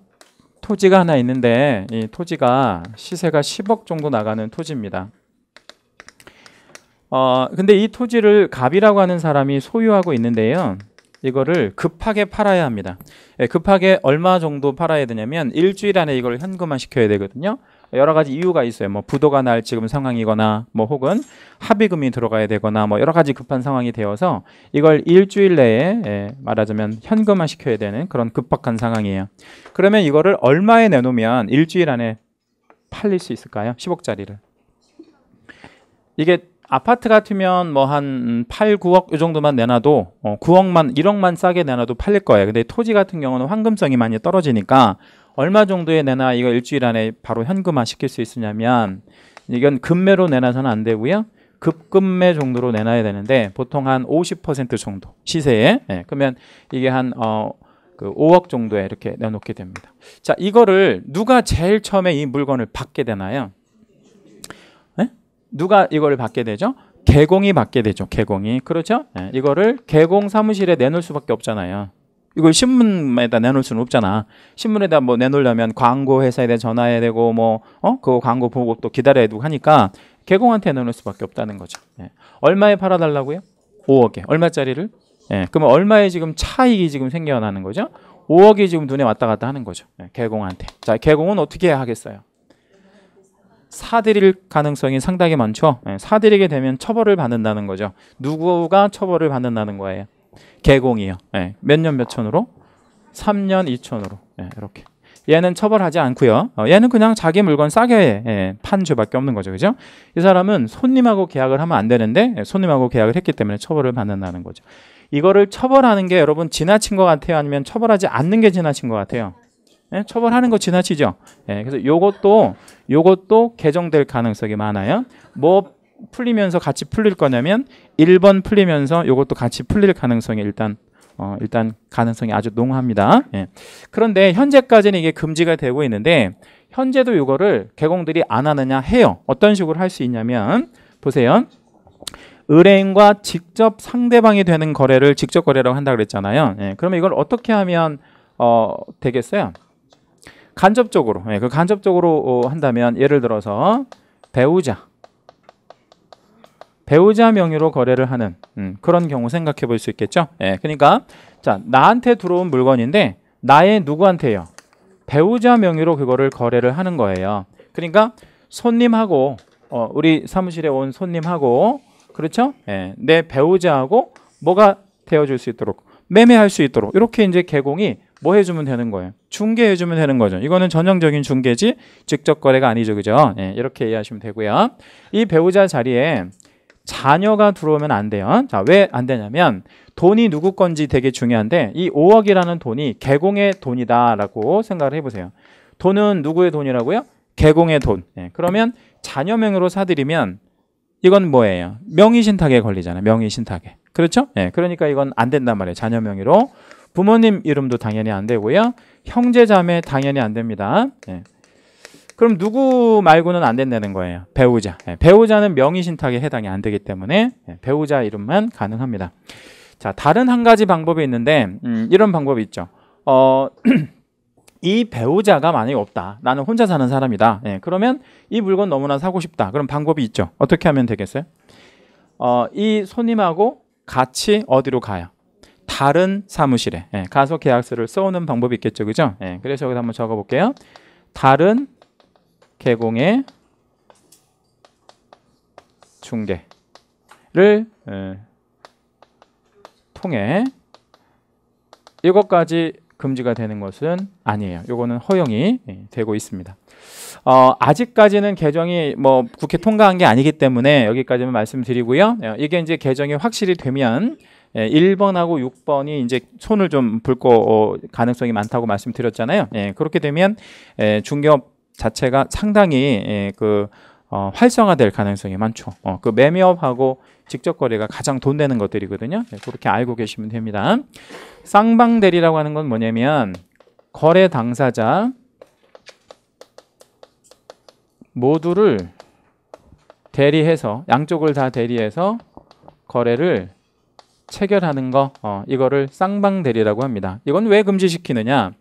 토지가 하나 있는데 이 토지가 시세가 10억 정도 나가는 토지입니다. 근데 이 토지를 갑이라고 하는 사람이 소유하고 있는데요. 이거를 급하게 팔아야 합니다. 급하게 얼마 정도 팔아야 되냐면 일주일 안에 이걸 현금화 시켜야 되거든요. 여러 가지 이유가 있어요. 뭐 부도가 날 지금 상황이거나 뭐 혹은 합의금이 들어가야 되거나 뭐 여러 가지 급한 상황이 되어서 이걸 일주일 내에 말하자면 현금화 시켜야 되는 그런 급박한 상황이에요. 그러면 이거를 얼마에 내놓으면 일주일 안에 팔릴 수 있을까요? 10억짜리를. 이게 아파트 같으면 뭐 한 8, 9억 이 정도만 내놔도 9억만, 1억만 싸게 내놔도 팔릴 거예요. 근데 토지 같은 경우는 황금성이 많이 떨어지니까 얼마 정도에 내놔 이거 일주일 안에 바로 현금화 시킬 수 있으냐면 이건 급매로 내놔서는 안 되고요. 급금매 정도로 내놔야 되는데 보통 한 50% 정도 시세에. 그러면 이게 한 5억 정도에 이렇게 내놓게 됩니다. 자, 이거를 누가 제일 처음에 이 물건을 받게 되나요? 누가 이걸 받게 되죠? 개공이 받게 되죠. 개공이. 그렇죠? 이거를 개공 사무실에 내놓을 수밖에 없잖아요. 이걸 신문에다 내놓을 수는 없잖아. 신문에다 뭐 내놓으려면 광고 회사에 전화해야 되고 그 광고 보고 또 기다려야 되고 하니까 개공한테 내놓을 수밖에 없다는 거죠. 얼마에 팔아달라고요? 5억에. 얼마짜리를? 그러면 얼마에 지금 차익이 지금 생겨나는 거죠? 5억이 지금 눈에 왔다 갔다 하는 거죠. 개공한테. 자, 개공은 어떻게 해야 하겠어요? 사들일 가능성이 상당히 많죠. 사들이게 되면 처벌을 받는다는 거죠. 누구가 처벌을 받는다는 거예요? 개공이요. 몇 년 몇 천으로? 3년 2천으로. 이렇게. 얘는 처벌하지 않고요. 얘는 그냥 자기 물건 싸게 판 죄밖에 없는 거죠. 그죠? 이 사람은 손님하고 계약을 하면 안 되는데 손님하고 계약을 했기 때문에 처벌을 받는다는 거죠. 이거를 처벌하는 게 여러분 지나친 것 같아요? 아니면 처벌하지 않는 게 지나친 것 같아요? 처벌하는 거 지나치죠. 그래서 요것도 개정될 가능성이 많아요. 뭐 풀리면서 같이 풀릴 거냐면 1번 풀리면서 요것도 같이 풀릴 가능성이 일단 가능성이 아주 농후합니다. 그런데 현재까지는 이게 금지가 되고 있는데 현재도 이거를 개공들이 안 하느냐 해요. 어떤 식으로 할 수 있냐면 보세요. 의뢰인과 직접 상대방이 되는 거래를 직접 거래라고 한다고 그랬잖아요. 그러면 이걸 어떻게 하면 되겠어요? 간접적으로. 그 간접적으로 한다면 예를 들어서 배우자 명의로 거래를 하는 그런 경우 생각해 볼 수 있겠죠. 그러니까 자, 나한테 들어온 물건인데 나의 누구한테요? 배우자 명의로 그거를 거래를 하는 거예요. 그러니까 손님하고 우리 사무실에 온 손님하고 그렇죠? 내 배우자하고 뭐가 되어줄 수 있도록 매매할 수 있도록 이렇게 이제 개공이 뭐 해주면 되는 거예요? 중개해주면 되는 거죠. 이거는 전형적인 중개지 직접 거래가 아니죠. 그죠? 이렇게 이해하시면 되고요. 이 배우자 자리에 자녀가 들어오면 안 돼요. 자, 왜 안 되냐면 돈이 누구 건지 되게 중요한데 이 5억이라는 돈이 개공의 돈이다라고 생각을 해보세요. 돈은 누구의 돈이라고요? 개공의 돈. 그러면 자녀 명의로 사들이면 이건 뭐예요? 명의신탁에 걸리잖아요. 명의신탁에. 그렇죠? 그러니까 이건 안 된단 말이에요. 자녀 명의로. 부모님 이름도 당연히 안 되고요. 형제 자매 당연히 안 됩니다. 그럼 누구 말고는 안 된다는 거예요? 배우자. 배우자는 명의신탁에 해당이 안 되기 때문에 배우자 이름만 가능합니다. 자, 다른 한 가지 방법이 있는데 이런 방법이 있죠. 이 배우자가 만약에 없다. 나는 혼자 사는 사람이다. 그러면 이 물건 너무나 사고 싶다. 그럼 방법이 있죠. 어떻게 하면 되겠어요? 이 손님하고 같이 어디로 가요? 다른 사무실에 가서 계약서를 써오는 방법이 있겠죠. 그죠? 그래서 여기서 한번 적어볼게요. 다른 개공의 중개를 통해 이것까지 금지가 되는 것은 아니에요. 요거는 허용이 되고 있습니다. 아직까지는 개정이 뭐 국회 통과한 게 아니기 때문에 여기까지만 말씀드리고요. 이게 이제 개정이 확실히 되면 1번하고 6번이 이제 손을 좀 볼 거 가능성이 많다고 말씀드렸잖아요. 그렇게 되면 중개업 자체가 상당히 활성화될 가능성이 많죠. 그 매매업하고 직접 거래가 가장 돈 되는 것들이거든요. 그렇게 알고 계시면 됩니다. 쌍방대리라고 하는 건 뭐냐면 거래 당사자 모두를 대리해서 양쪽을 다 대리해서 거래를 체결하는 거, 이거를 쌍방대리라고 합니다. 이건 왜 금지시키느냐?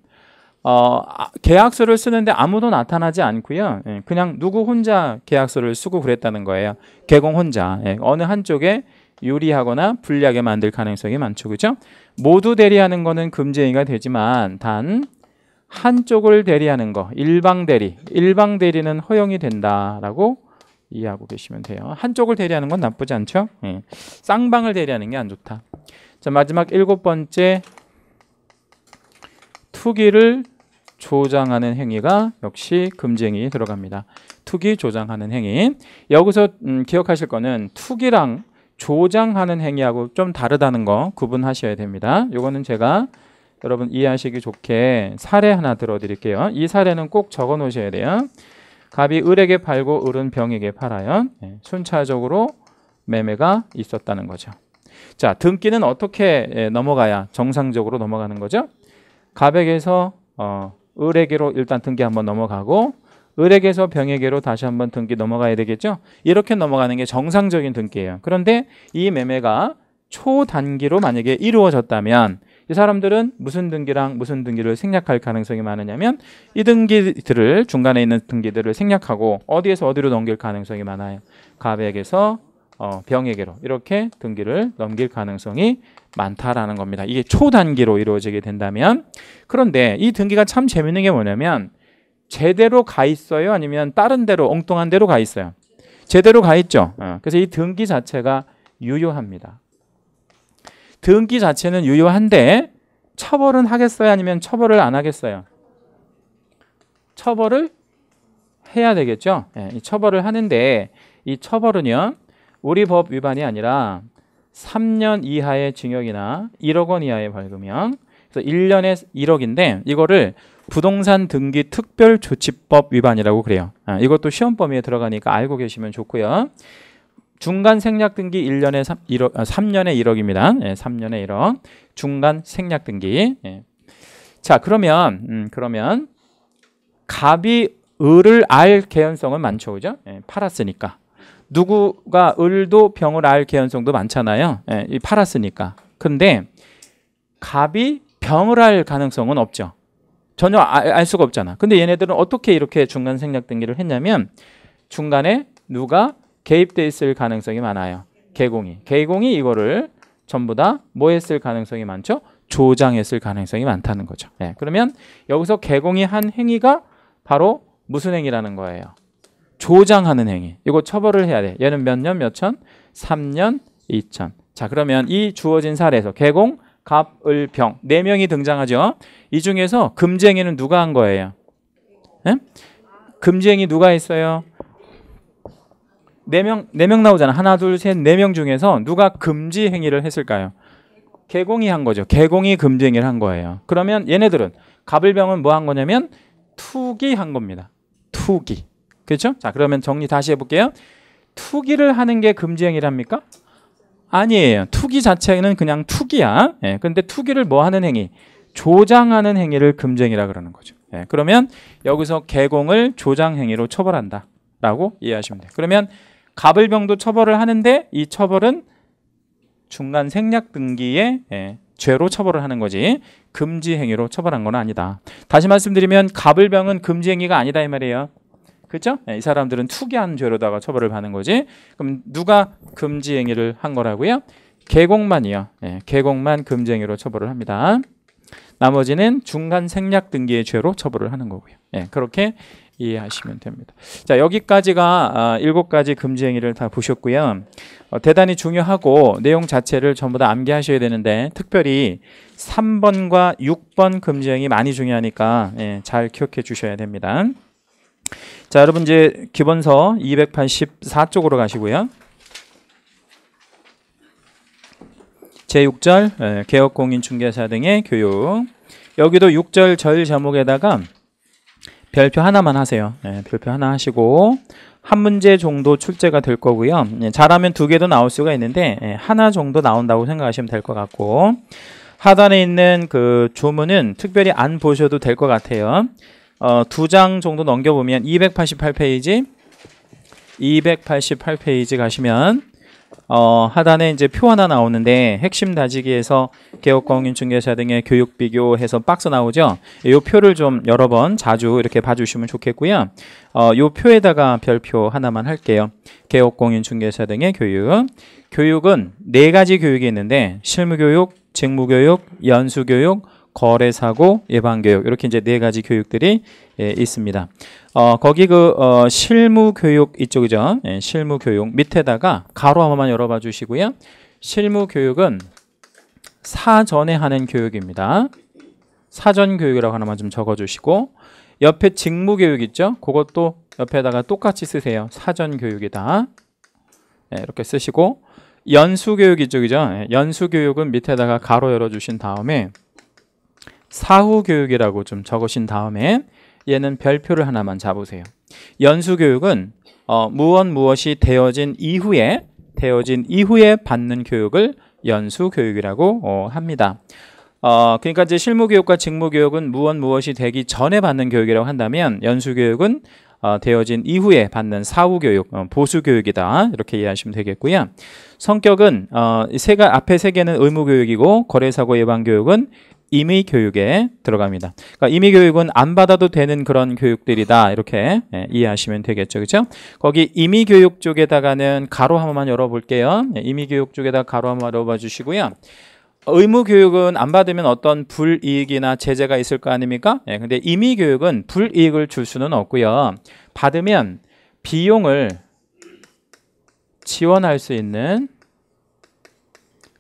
계약서를 쓰는데 아무도 나타나지 않고요. 그냥 누구 혼자 계약서를 쓰고 그랬다는 거예요. 개공 혼자. 어느 한쪽에 유리하거나 불리하게 만들 가능성이 많죠. 그죠? 모두 대리하는 거는 금지행위가 되지만 단 한쪽을 대리하는 거, 일방대리. 일방대리는 허용이 된다라고 이해하고 계시면 돼요. 한쪽을 대리하는 건 나쁘지 않죠? 쌍방을 대리하는 게 안 좋다. 자, 마지막 7번째. 투기를 조장하는 행위가 역시 금지행위 들어갑니다. 투기 조장하는 행위. 여기서 기억하실 거는 투기랑 조장하는 행위하고 좀 다르다는 거 구분하셔야 됩니다. 이거는 제가 여러분 이해하시기 좋게 사례 하나 들어드릴게요. 이 사례는 꼭 적어 놓으셔야 돼요. 갑이 을에게 팔고 을은 병에게 팔아요. 순차적으로 매매가 있었다는 거죠. 자, 등기는 어떻게 넘어가야 정상적으로 넘어가는 거죠? 갑에게서 을에게로 일단 등기 한번 넘어가고 을에게서 병에게로 다시 한번 등기 넘어가야 되겠죠? 이렇게 넘어가는 게 정상적인 등기예요. 그런데 이 매매가 초단기로 만약에 이루어졌다면 이 사람들은 무슨 등기랑 무슨 등기를 생략할 가능성이 많으냐면 이 등기들을 중간에 있는 등기들을 생략하고 어디에서 어디로 넘길 가능성이 많아요. 갑에게서 병에게로 이렇게 등기를 넘길 가능성이 많다라는 겁니다. 이게 초단기로 이루어지게 된다면. 그런데 이 등기가 참 재밌는 게 뭐냐면 제대로 가 있어요? 아니면 다른 데로 엉뚱한 데로 가 있어요? 제대로 가 있죠. 그래서 이 등기 자체가 유효합니다. 등기 자체는 유효한데 처벌은 하겠어요? 아니면 처벌을 안 하겠어요? 처벌을 해야 되겠죠. 이 처벌을 하는데 이 처벌은요. 우리 법 위반이 아니라 3년 이하의 징역이나 1억 원 이하의 벌금형. 그래서 1년에 1억인데 이거를 부동산 등기 특별조치법 위반이라고 그래요. 이것도 시험 범위에 들어가니까 알고 계시면 좋고요. 중간 생략 등기 1년에 3년에 1억입니다. 3년에 1억. 중간 생략 등기. 자, 그러면 갑이 을을 알 개연성은 많죠. 그죠? 팔았으니까. 누구가 을도 병을 알 개연성도 많잖아요. 팔았으니까. 근데 갑이 병을 알 가능성은 없죠. 전혀 알 수가 없잖아. 근데 얘네들은 어떻게 이렇게 중간 생략 등기를 했냐면 중간에 누가 개입돼 있을 가능성이 많아요. 개공이 이거를 전부 다 뭐 했을 가능성이 많죠? 조장했을 가능성이 많다는 거죠. 그러면 여기서 개공이 한 행위가 바로 무슨 행위라는 거예요? 조장하는 행위. 이거 처벌을 해야 돼. 얘는 몇 년, 몇 천? 3년, 2천. 자, 그러면 이 주어진 사례에서 개공, 갑, 을, 병 4명이 등장하죠. 이 중에서 금지행위는 누가 한 거예요? 금지행위 누가 했어요? 4명 나오잖아. 하나, 둘, 셋, 4명 중에서 누가 금지 행위를 했을까요? 개공이 한 거죠. 개공이 금지 행위를 한 거예요. 그러면 얘네들은 갑을병은 뭐 한 거냐면 투기한 겁니다. 투기. 그렇죠? 자, 그러면 정리 다시 해볼게요. 투기를 하는 게 금지 행위랍니까? 아니에요. 투기 자체는 그냥 투기야. 근데 투기를 뭐 하는 행위? 조장하는 행위를 금지 행위라 그러는 거죠. 그러면 여기서 개공을 조장 행위로 처벌한다 라고 이해하시면 돼요. 그러면 갑을병도 처벌을 하는데 이 처벌은 중간 생략 등기의 죄로 처벌을 하는 거지 금지 행위로 처벌한 건 아니다. 다시 말씀드리면 갑을병은 금지 행위가 아니다 이 말이에요. 그렇죠? 이 사람들은 투기한 죄로다가 처벌을 받는 거지. 그럼 누가 금지 행위를 한 거라고요? 개공만이요. 개공만 금지 행위로 처벌을 합니다. 나머지는 중간 생략 등기의 죄로 처벌을 하는 거고요. 그렇게 이해하시면 됩니다. 자, 여기까지가 7가지 금지 행위를 다 보셨고요. 대단히 중요하고 내용 자체를 전부 다 암기하셔야 되는데 특별히 3번과 6번 금지 행위 많이 중요하니까 잘 기억해 주셔야 됩니다. 자, 여러분 이제 기본서 284쪽으로 가시고요. 제6절 개업공인중개사 등의 교육. 여기도 6절 절 제목에다가 별표 하나만 하세요. 별표 하나 하시고 한 문제 정도 출제가 될 거고요. 잘하면 2개도 나올 수가 있는데 하나 정도 나온다고 생각하시면 될 것 같고 하단에 있는 그 조문은 특별히 안 보셔도 될 것 같아요. 2장 정도 넘겨보면 288페이지 가시면 하단에 이제 표 하나 나오는데 핵심 다지기에서 개업공인중개사 등의 교육 비교해서 박스 나오죠. 이 표를 좀 여러 번 자주 이렇게 봐주시면 좋겠고요. 이 표에다가 별표 하나만 할게요. 개업공인중개사 등의 교육. 교육은 4가지 교육이 있는데 실무교육, 직무교육, 연수교육, 거래사고, 예방교육 이렇게 이제 4가지 교육들이 있습니다. 거기 실무교육 이쪽이죠. 실무교육 밑에다가 가로 한 번만 열어봐 주시고요. 실무교육은 사전에 하는 교육입니다. 사전교육이라고 하나만 좀 적어주시고 옆에 직무교육 있죠. 그것도 옆에다가 똑같이 쓰세요. 사전교육이다. 이렇게 쓰시고 연수교육 이쪽이죠. 연수교육은 밑에다가 가로 열어주신 다음에 사후교육이라고 좀 적으신 다음에 얘는 별표를 하나만 잡으세요. 연수교육은 무엇이 되어진 이후에 받는 교육을 연수교육이라고 합니다. 그러니까 이제 실무교육과 직무교육은 무엇이 되기 전에 받는 교육이라고 한다면 연수교육은 되어진 이후에 받는 사후교육, 보수교육이다. 이렇게 이해하시면 되겠고요. 성격은 앞에 3개는 의무교육이고 거래사고 예방교육은 임의교육에 들어갑니다. 그러니까 임의교육은 안 받아도 되는 그런 교육들이다. 이렇게 이해하시면 되겠죠. 그렇죠? 거기 임의교육 쪽에다가는 가로 한 번만 열어볼게요. 임의교육 쪽에다 가로 한 번 열어봐 주시고요. 의무교육은 안 받으면 어떤 불이익이나 제재가 있을 거 아닙니까? 근데 임의교육은 불이익을 줄 수는 없고요. 받으면 비용을 지원할 수 있는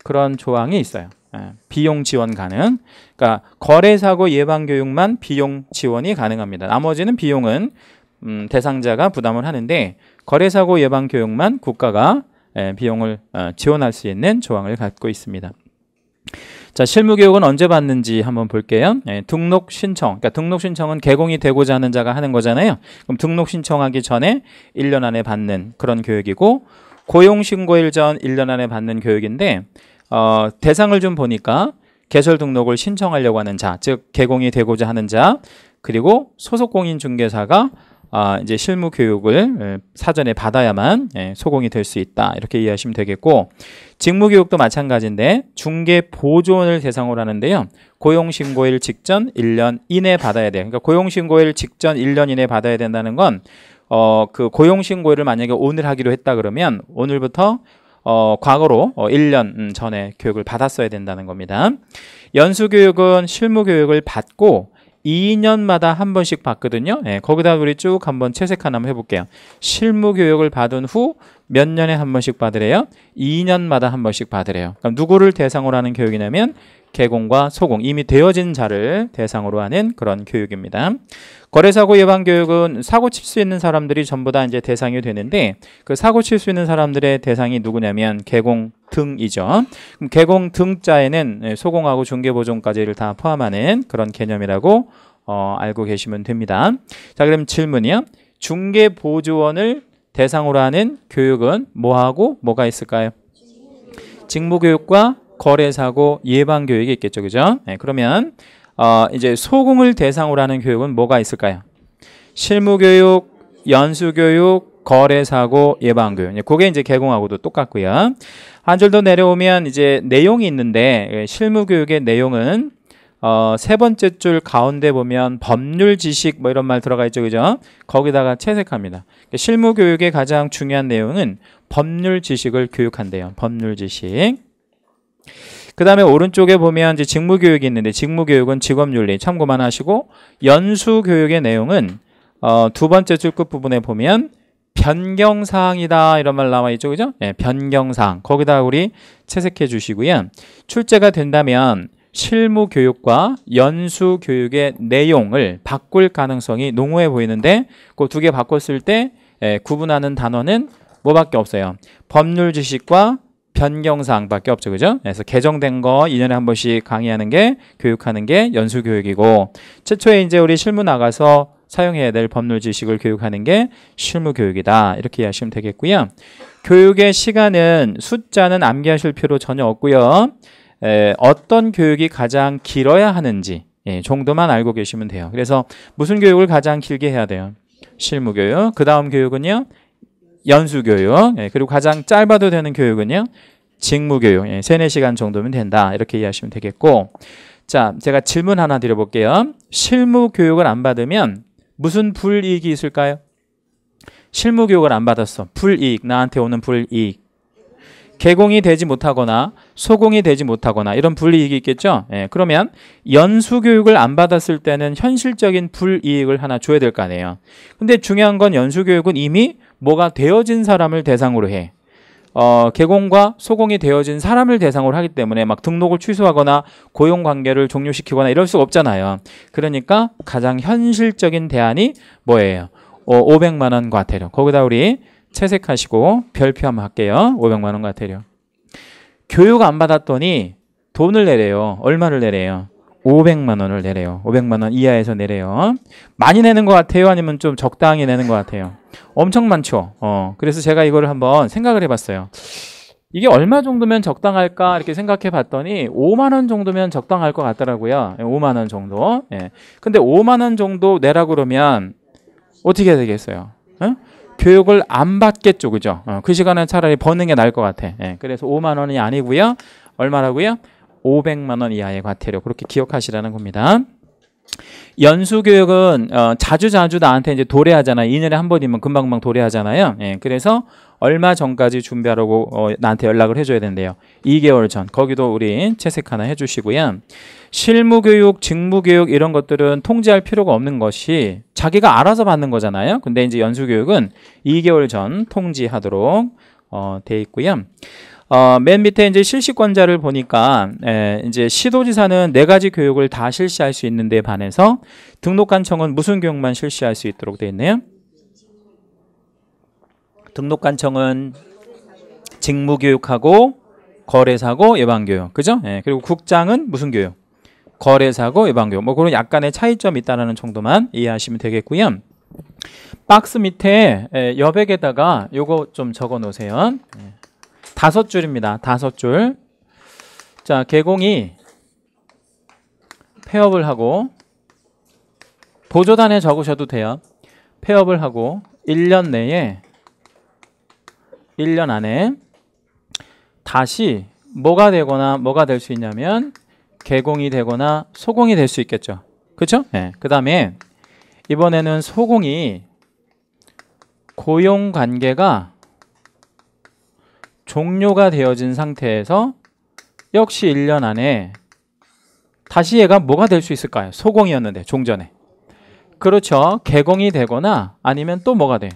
그런 조항이 있어요. 비용 지원 가능. 그러니까 거래사고 예방교육만 비용 지원이 가능합니다. 나머지는 비용은 대상자가 부담을 하는데 거래사고 예방교육만 국가가 비용을 지원할 수 있는 조항을 갖고 있습니다. 자, 실무교육은 언제 받는지 한번 볼게요. 등록 신청. 그러니까 등록 신청은 개공이 되고자 하는 자가 하는 거잖아요. 그럼 등록 신청하기 전에 1년 안에 받는 그런 교육이고 고용신고일 전 1년 안에 받는 교육인데 대상을 좀 보니까 개설 등록을 신청하려고 하는 자, 즉 개공이 되고자 하는 자, 그리고 소속공인중개사가 이제 실무 교육을 사전에 받아야만 소공이 될 수 있다. 이렇게 이해하시면 되겠고 직무교육도 마찬가지인데 중개보조원을 대상으로 하는데요. 고용신고일 직전 1년 이내 받아야 돼요. 그러니까 고용신고일 직전 1년 이내 받아야 된다는 건 그 고용신고일을 만약에 오늘 하기로 했다 그러면 오늘부터 과거로 1년 전에 교육을 받았어야 된다는 겁니다. 연수교육은 실무교육을 받고 2년마다 한 번씩 받거든요. 거기다 우리 쭉 한번 채색 하나 한번 해볼게요. 실무교육을 받은 후 몇 년에 한 번씩 받으래요? 2년마다 한 번씩 받으래요. 그럼 누구를 대상으로 하는 교육이냐면 개공과 소공, 이미 되어진 자를 대상으로 하는 그런 교육입니다. 거래사고 예방교육은 사고 칠 수 있는 사람들이 전부 다 이제 대상이 되는데 그 사고 칠 수 있는 사람들의 대상이 누구냐면 개공 등이죠. 그럼 개공 등자에는 소공하고 중개보존까지를 다 포함하는 그런 개념이라고 알고 계시면 됩니다. 자, 그럼 질문이요. 중개보조원을 대상으로 하는 교육은 뭐하고 뭐가 있을까요? 직무교육과 거래사고 예방교육이 있겠죠. 그죠? 그러면 이제 소공을 대상으로 하는 교육은 뭐가 있을까요? 실무교육, 연수교육, 거래사고, 예방교육. 그게 이제 개공하고도 똑같고요. 한 줄 더 내려오면 이제 내용이 있는데 실무교육의 내용은 3번째 줄 가운데 보면 법률 지식 뭐 이런 말 들어가 있죠. 그죠? 거기다가 채색합니다. 실무교육의 가장 중요한 내용은 법률 지식을 교육한대요. 법률 지식. 그 다음에 오른쪽에 보면 이제 직무교육이 있는데 직무교육은 직업윤리 참고만 하시고 연수교육의 내용은 두 번째 줄 끝 부분에 보면 변경사항이다 이런 말 나와 있죠, 그죠? 네, 변경사항 거기다 우리 채색해 주시고요. 출제가 된다면 실무교육과 연수교육의 내용을 바꿀 가능성이 농후해 보이는데 그 두 개 바꿨을 때 구분하는 단어는 뭐밖에 없어요. 법률 지식과 변경사항밖에 없죠, 그죠? 그래서 개정된 거 2년에 한 번씩 강의하는 게 교육하는 게 연수교육이고 최초에 이제 우리 실무 나가서 사용해야 될 법률 지식을 교육하는 게 실무교육이다 이렇게 이해하시면 되겠고요. 교육의 시간은 숫자는 암기하실 필요 전혀 없고요. 어떤 교육이 가장 길어야 하는지 정도만 알고 계시면 돼요. 그래서 무슨 교육을 가장 길게 해야 돼요? 실무교육. 그 다음 교육은요? 연수교육. 그리고 가장 짧아도 되는 교육은요? 직무교육. 3-4시간 정도면 된다. 이렇게 이해하시면 되겠고 자, 제가 질문 하나 드려볼게요. 실무교육을 안 받으면 무슨 불이익이 있을까요? 실무교육을 안 받았어. 불이익. 나한테 오는 불이익. 개공이 되지 못하거나 소공이 되지 못하거나 이런 불이익이 있겠죠. 그러면 연수교육을 안 받았을 때는 현실적인 불이익을 하나 줘야 될 거 아니에요. 근데 중요한 건 연수교육은 이미 뭐가 되어진 사람을 대상으로 해. 개공과 소공이 되어진 사람을 대상으로 하기 때문에 막 등록을 취소하거나 고용관계를 종료시키거나 이럴 수가 없잖아요. 그러니까 가장 현실적인 대안이 뭐예요? 500만 원 과태료. 거기다 우리 채색하시고 별표 한번 할게요. 500만 원 과태료. 교육 안 받았더니 돈을 내래요. 얼마를 내래요? 500만 원을 내래요. 500만 원 이하에서 내래요. 많이 내는 것 같아요? 아니면 좀 적당히 내는 것 같아요? 엄청 많죠. 그래서 제가 이거를 한번 생각을 해봤어요. 이게 얼마 정도면 적당할까 이렇게 생각해 봤더니 5만 원 정도면 적당할 것 같더라고요. 5만 원 정도. 근데 5만 원 정도 내라고 그러면 어떻게 해야 되겠어요? 교육을 안 받겠죠, 그죠? 그 시간은 차라리 버는 게 나을 것 같아. 그래서 5만 원이 아니고요. 얼마라고요? 500만 원 이하의 과태료. 그렇게 기억하시라는 겁니다. 연수교육은 자주 나한테 이제 도래하잖아요. 2년에 한 번이면 금방금방 도래하잖아요. 그래서 얼마 전까지 준비하라고 나한테 연락을 해줘야 된대요. 2개월 전. 거기도 우리 채색 하나 해주시고요. 실무교육, 직무교육 이런 것들은 통지할 필요가 없는 것이 자기가 알아서 받는 거잖아요. 근데 이제 연수교육은 2개월 전 통지하도록 돼 있고요. 맨 밑에 이제 실시권자를 보니까 이제 시도지사는 4가지 교육을 다 실시할 수 있는데 반해서 등록관청은 무슨 교육만 실시할 수 있도록 되어 있네요. 등록관청은 직무교육하고 거래사고 예방교육, 그죠? 그리고 국장은 무슨 교육? 거래사고 예방교육. 뭐 그런 약간의 차이점이 있다는 정도만 이해하시면 되겠고요. 박스 밑에 여백에다가 요거 좀 적어 놓으세요. 5줄입니다. 5줄. 자, 개공이 폐업을 하고 보조단에 적으셔도 돼요. 폐업을 하고 1년 내에 1년 안에 다시 뭐가 되거나 뭐가 될 수 있냐면 개공이 되거나 소공이 될 수 있겠죠. 그렇죠? 그 다음에 이번에는 소공이 고용관계가 종료가 되어진 상태에서 역시 1년 안에 다시 얘가 뭐가 될 수 있을까요? 소공이었는데 종전에. 그렇죠. 개공이 되거나 아니면 또 뭐가 돼?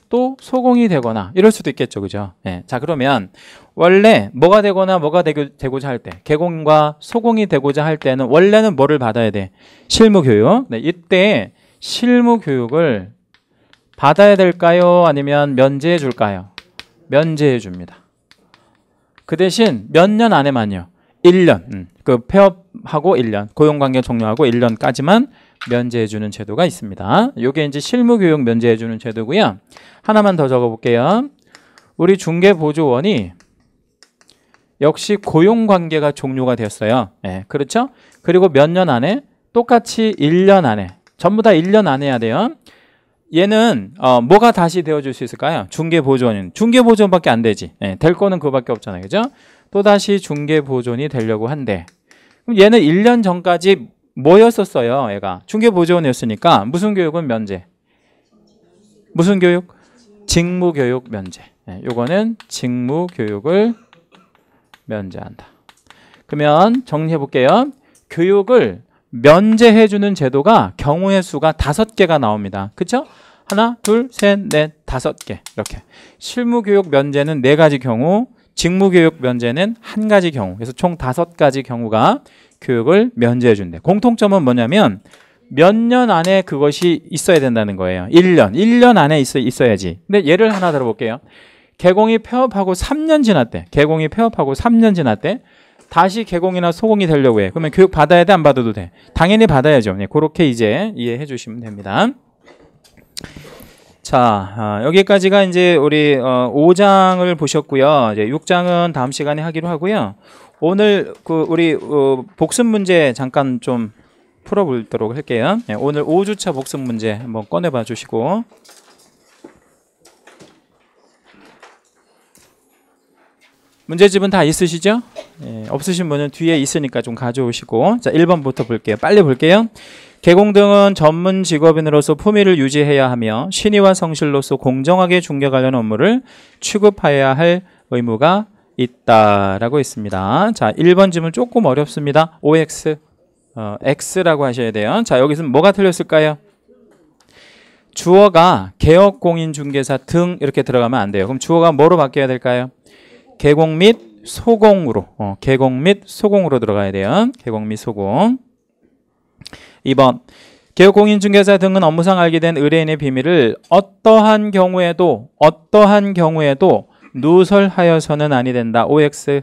또 소공이 되거나 이럴 수도 있겠죠. 그죠? 자, 그러면 원래 뭐가 되거나 뭐가 되고자 할 때 개공과 소공이 되고자 할 때는 원래는 뭐를 받아야 돼? 실무교육. 이때 실무교육을 받아야 될까요? 아니면 면제해 줄까요? 면제해 줍니다. 그 대신 몇 년 안에만요. 1년. 그 폐업하고 1년. 고용관계 종료하고 1년까지만 면제해주는 제도가 있습니다. 이게 이제 실무교육 면제해주는 제도고요. 하나만 더 적어볼게요. 우리 중개보조원이 역시 고용관계가 종료가 되었어요. 그렇죠? 그리고 몇 년 안에 똑같이 1년 안에 전부 다 1년 안에 해야 돼요. 얘는 뭐가 다시 되어줄 수 있을까요? 중개보조원은 중개보조원밖에 안 되지. 될 거는 그거밖에 없잖아요. 그죠? 또다시 중개보조원이 되려고 한대. 그럼 얘는 1년 전까지 뭐였었어요? 얘가 중개보조원이었으니까 무슨 교육은 면제. 무슨 교육? 직무교육 면제. 요거는 직무교육을 면제한다. 그러면 정리해 볼게요. 교육을 면제해주는 제도가 경우의 수가 5개가 나옵니다. 그쵸? 하나, 둘, 셋, 넷, 5개 이렇게. 실무교육 면제는 4가지 경우, 직무교육 면제는 1가지 경우. 그래서 총 5가지 경우가 교육을 면제해준대. 공통점은 뭐냐면 몇 년 안에 그것이 있어야 된다는 거예요. 1년 안에 있어야지. 근데 예를 하나 들어볼게요. 개공이 폐업하고 3년 지났대. 개공이 폐업하고 3년 지났대. 다시 개공이나 소공이 되려고 해. 그러면 교육 받아야 돼? 안 받아도 돼? 당연히 받아야죠. 네, 그렇게 이제 이해해 주시면 됩니다. 자, 여기까지가 이제 우리 5장을 보셨고요. 이제 6장은 다음 시간에 하기로 하고요. 오늘 우리 복습 문제 잠깐 좀 풀어보도록 할게요. 네, 오늘 5주차 복습 문제 한번 꺼내봐 주시고. 문제집은 다 있으시죠? 예, 없으신 분은 뒤에 있으니까 좀 가져오시고. 자, 1번부터 볼게요. 빨리 볼게요. 개공 등은 전문 직업인으로서 품위를 유지해야 하며 신의와 성실로서 공정하게 중개 관련 업무를 취급해야 할 의무가 있다라고 있습니다. 자, 1번 질문 조금 어렵습니다. OX, X라고 하셔야 돼요. 자, 여기서는 뭐가 틀렸을까요? 주어가 개업공인중개사 등 이렇게 들어가면 안 돼요. 그럼 주어가 뭐로 바뀌어야 될까요? 개공 및 소공으로, 개공 및 소공으로 들어가야 돼요. 개공 및 소공. 2번, 개업공인중개사 등은 업무상 알게 된 의뢰인의 비밀을 어떠한 경우에도 누설하여서는 아니 된다. OX,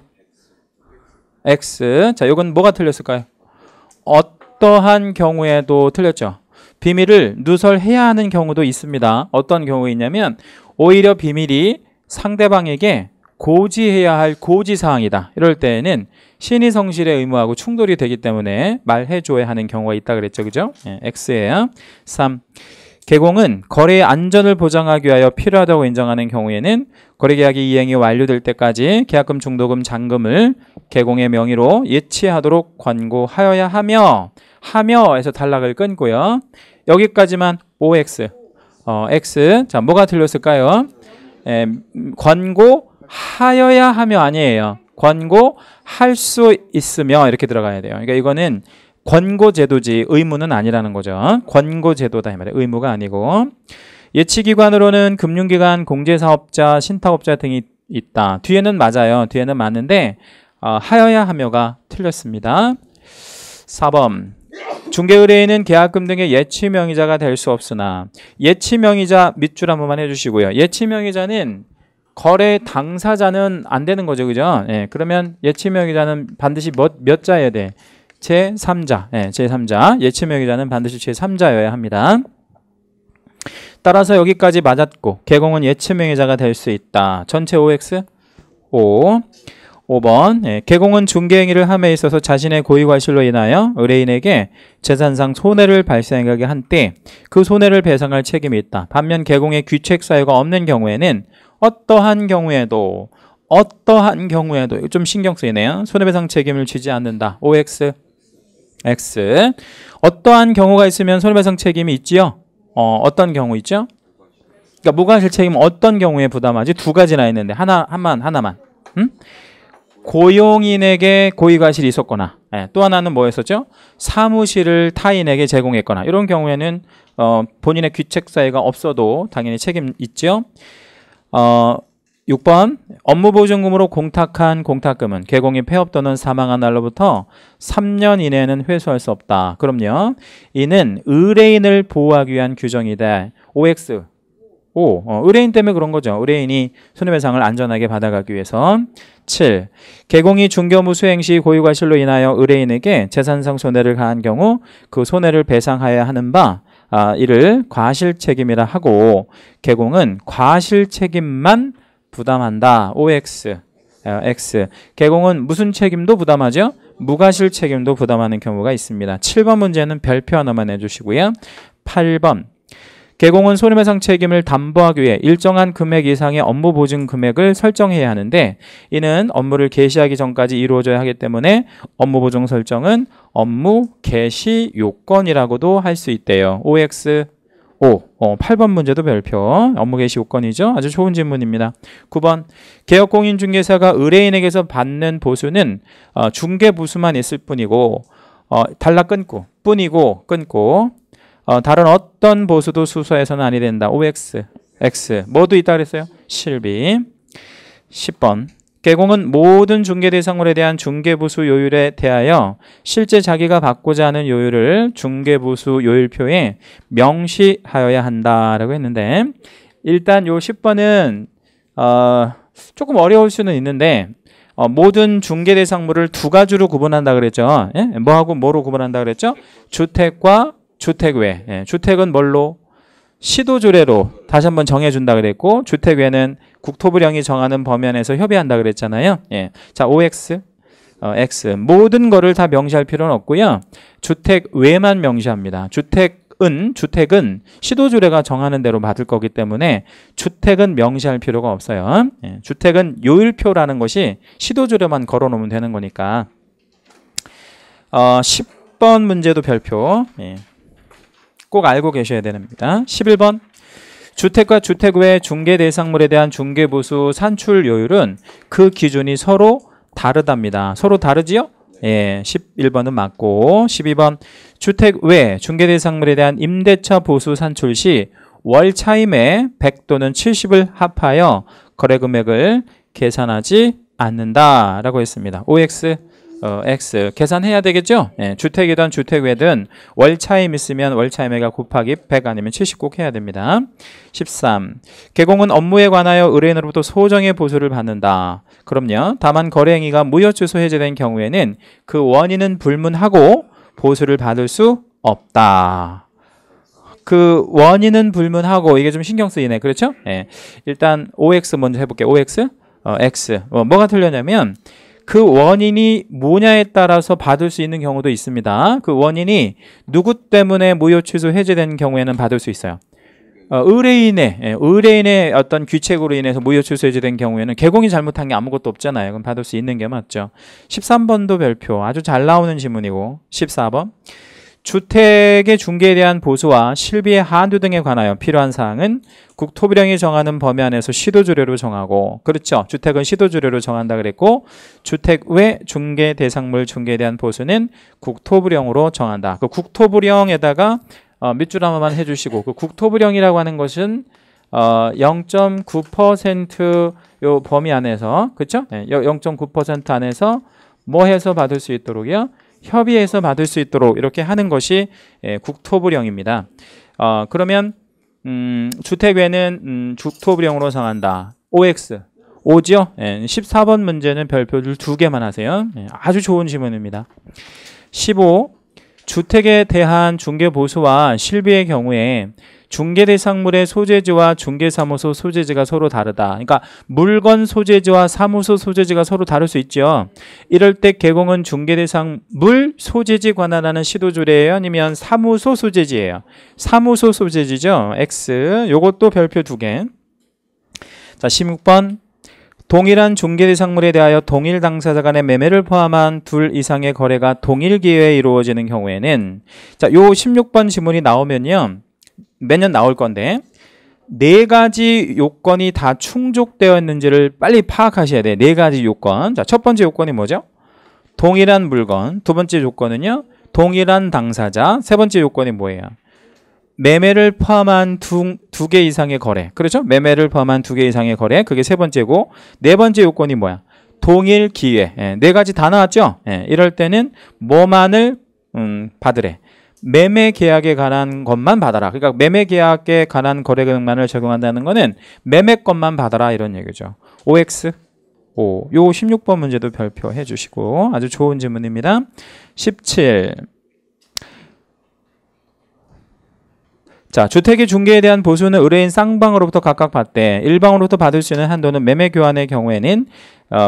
X. 자, 이건 뭐가 틀렸을까요? 어떠한 경우에도 틀렸죠. 비밀을 누설해야 하는 경우도 있습니다. 어떤 경우에 있냐면 오히려 비밀이 상대방에게 고지해야 할 고지사항이다. 이럴 때에는 신의 성실의 의무하고 충돌이 되기 때문에 말해줘야 하는 경우가 있다 그랬죠. 그죠? 예, X예요. 3. 개공은 거래의 안전을 보장하기 위하여 필요하다고 인정하는 경우에는 거래계약이 이행이 완료될 때까지 계약금, 중도금, 잔금을 개공의 명의로 예치하도록 권고하여야 하며에서 단락을 끊고요. 여기까지만 OX. X. 자, 뭐가 틀렸을까요? 권고하여야 하며 아니에요. 권고할 수 있으며 이렇게 들어가야 돼요. 그러니까 이거는 권고제도지 의무는 아니라는 거죠. 권고제도다 이 말이에요. 의무가 아니고. 예치기관으로는 금융기관, 공제사업자, 신탁업자 등이 있다. 뒤에는 맞아요. 뒤에는 맞는데 하여야 하며가 틀렸습니다. 4번. 중개의뢰인은 계약금 등의 예치명의자가 될 수 없으나 예치명의자 밑줄 한 번만 해주시고요. 예치명의자는 거래 당사자는 안 되는 거죠. 그죠? 예, 그러면 예치명의자는 반드시 몇 자여야 돼? 제3자. 예, 제3자. 예치명의자는 반드시 제3자여야 합니다. 따라서 여기까지 맞았고 개공은 예치명의자가 될 수 있다. 전체 OX? O. 5번. 예, 개공은 중개행위를 함에 있어서 자신의 고의과실로 인하여 의뢰인에게 재산상 손해를 발생하게 한 때 그 손해를 배상할 책임이 있다. 반면 개공의 귀책 사유가 없는 경우에는 어떠한 경우에도 좀 신경 쓰이네요. 손해배상 책임을 지지 않는다. OX, X. 어떠한 경우가 있으면 손해배상 책임이 있지요? 어떤 경우 있죠? 그러니까 무과실 책임은 어떤 경우에 부담하지? 2가지나 있는데 하나만. 고용인에게 고의과실이 있었거나, 또 하나는 뭐였었죠? 사무실을 타인에게 제공했거나 이런 경우에는 본인의 귀책 사유가 없어도 당연히 책임 있죠. 6번. 업무보증금으로 공탁한 공탁금은 개공이 폐업 또는 사망한 날로부터 3년 이내에는 회수할 수 없다. 그럼요. 이는 의뢰인을 보호하기 위한 규정이다. OX. 의뢰인 때문에 그런 거죠. 의뢰인이 손해배상을 안전하게 받아가기 위해서. 7. 개공이 중개업무 수행 시 고의과실로 인하여 의뢰인에게 재산상 손해를 가한 경우 그 손해를 배상하여야 하는 바 이를 과실책임이라 하고 개공은 과실책임만 부담한다. OX, X. 개공은 무슨 책임도 부담하죠? 무과실 책임도 부담하는 경우가 있습니다. 7번 문제는 별표 하나만 해주시고요. 8번. 개공은 손해배상 책임을 담보하기 위해 일정한 금액 이상의 업무 보증 금액을 설정해야 하는데 이는 업무를 개시하기 전까지 이루어져야 하기 때문에 업무 보증 설정은 업무 개시 요건이라고도 할 수 있대요. OX, O. 8번 문제도 별표. 업무 개시 요건이죠. 아주 좋은 질문입니다. 9번. 개업공인중개사가 의뢰인에게서 받는 보수는 중개보수만 있을 뿐이고 단락 끊고 뿐이고 끊고 다른 어떤 보수도 수소에서는 아니 된다. OX, X 모두 있다 그랬어요. 실비. 10번. 개공은 모든 중개 대상물에 대한 중개보수 요율에 대하여 실제 자기가 받고자 하는 요율을 중개보수 요율표에 명시하여야 한다라고 했는데 일단 요 10번은 조금 어려울 수는 있는데 모든 중개 대상물을 두 가지로 구분한다 그랬죠. 예? 뭐하고 뭐로 구분한다 그랬죠? 주택과 주택 외. 예. 주택은 뭘로? 시도조례로 다시 한번 정해준다 그랬고 주택 외는 국토부령이 정하는 범위 안에서 협의한다 그랬잖아요. 예. 자, OX, X 모든 거를 다 명시할 필요는 없고요. 주택 외만 명시합니다. 주택은 시도조례가 정하는 대로 받을 거기 때문에 주택은 명시할 필요가 없어요. 예. 주택은 요율표라는 것이 시도조례만 걸어놓으면 되는 거니까. 10번 문제도 별표. 예. 꼭 알고 계셔야 됩니다. 11번. 주택과 주택 외 중개 대상물에 대한 중개보수 산출 요율은 그 기준이 서로 다르답니다. 서로 다르지요? 예, 11번은 맞고 12번. 주택 외 중개 대상물에 대한 임대차 보수 산출 시 월 차임에 100 또는 70을 합하여 거래 금액을 계산하지 않는다라고 했습니다. OX X 계산해야 되겠죠? 예, 주택이든 주택 외든 월 차임 있으면 월 차임액 곱하기 100 아니면 70 꼭 해야 됩니다. 13. 개공은 업무에 관하여 의뢰인으로부터 소정의 보수를 받는다. 그럼요. 다만 거래 행위가 무효 취소 해제된 경우에는 그 원인은 불문하고 보수를 받을 수 없다. 그 원인은 불문하고 이게 좀 신경 쓰이네. 그렇죠? 예. 일단 OX 먼저 해볼게요. OX X 뭐가 틀렸냐면 그 원인이 뭐냐에 따라서 받을 수 있는 경우도 있습니다. 그 원인이 누구 때문에 무효 취소 해제된 경우에는 받을 수 있어요. 의뢰인의 어떤 규칙으로 인해서 무효 취소 해제된 경우에는 개공이 잘못한 게 아무것도 없잖아요. 그럼 받을 수 있는 게 맞죠. 13번도 별표 아주 잘 나오는 지문이고 14번. 주택의 중개에 대한 보수와 실비의 한도 등에 관하여 필요한 사항은 국토부령이 정하는 범위 안에서 시도조례로 정하고 그렇죠. 주택은 시도조례로 정한다 그랬고 주택 외 중개 대상물 중개에 대한 보수는 국토부령으로 정한다. 그 국토부령에다가 밑줄 하나만 해주시고 그 국토부령이라고 하는 것은 0.9% 요 범위 안에서 그렇죠? 0.9% 안에서 뭐 해서 받을 수 있도록요? 협의해서 받을 수 있도록 이렇게 하는 것이 국토부령입니다. 그러면 주택 외는 국토부령으로 정한다. OX, O죠? 14번 문제는 별표를 2개만 하세요. 아주 좋은 지문입니다. 15. 주택에 대한 중개보수와 실비의 경우에 중개대상물의 소재지와 중개사무소 소재지가 서로 다르다. 그러니까 물건 소재지와 사무소 소재지가 서로 다를 수 있죠. 이럴 때 개공은 중개대상물 소재지 관할하는 시도조례예요? 아니면 사무소 소재지예요? 사무소 소재지죠. X. 요것도 별표 2개. 자, 16번. 동일한 중개대상물에 대하여 동일 당사자 간의 매매를 포함한 둘 이상의 거래가 동일 기회에 이루어지는 경우에는 자, 요 16번 지문이 나오면요. 매년 나올 건데 4가지 요건이 다 충족되어 있는지를 빨리 파악하셔야 돼요. 4가지 요건. 자, 첫 번째 요건이 뭐죠? 동일한 물건. 두 번째 요건은요. 동일한 당사자. 세 번째 요건이 뭐예요? 매매를 포함한 두 개 이상의 거래. 그렇죠? 매매를 포함한 2개 이상의 거래. 그게 세 번째고 네 번째 요건이 뭐야? 동일 기회. 4가지 다 나왔죠? 이럴 때는 뭐만을 받으래. 매매 계약에 관한 것만 받아라. 그러니까 매매 계약에 관한 거래 금액만을 적용한다는 거는 매매 것만 받아라 이런 얘기죠. OX O. 요 16번 문제도 별표 해 주시고 아주 좋은 질문입니다. 17. 자, 주택의 중개에 대한 보수는 의뢰인 쌍방으로부터 각각 받되 일방으로부터 받을 수 있는 한도는 매매 교환의 경우에는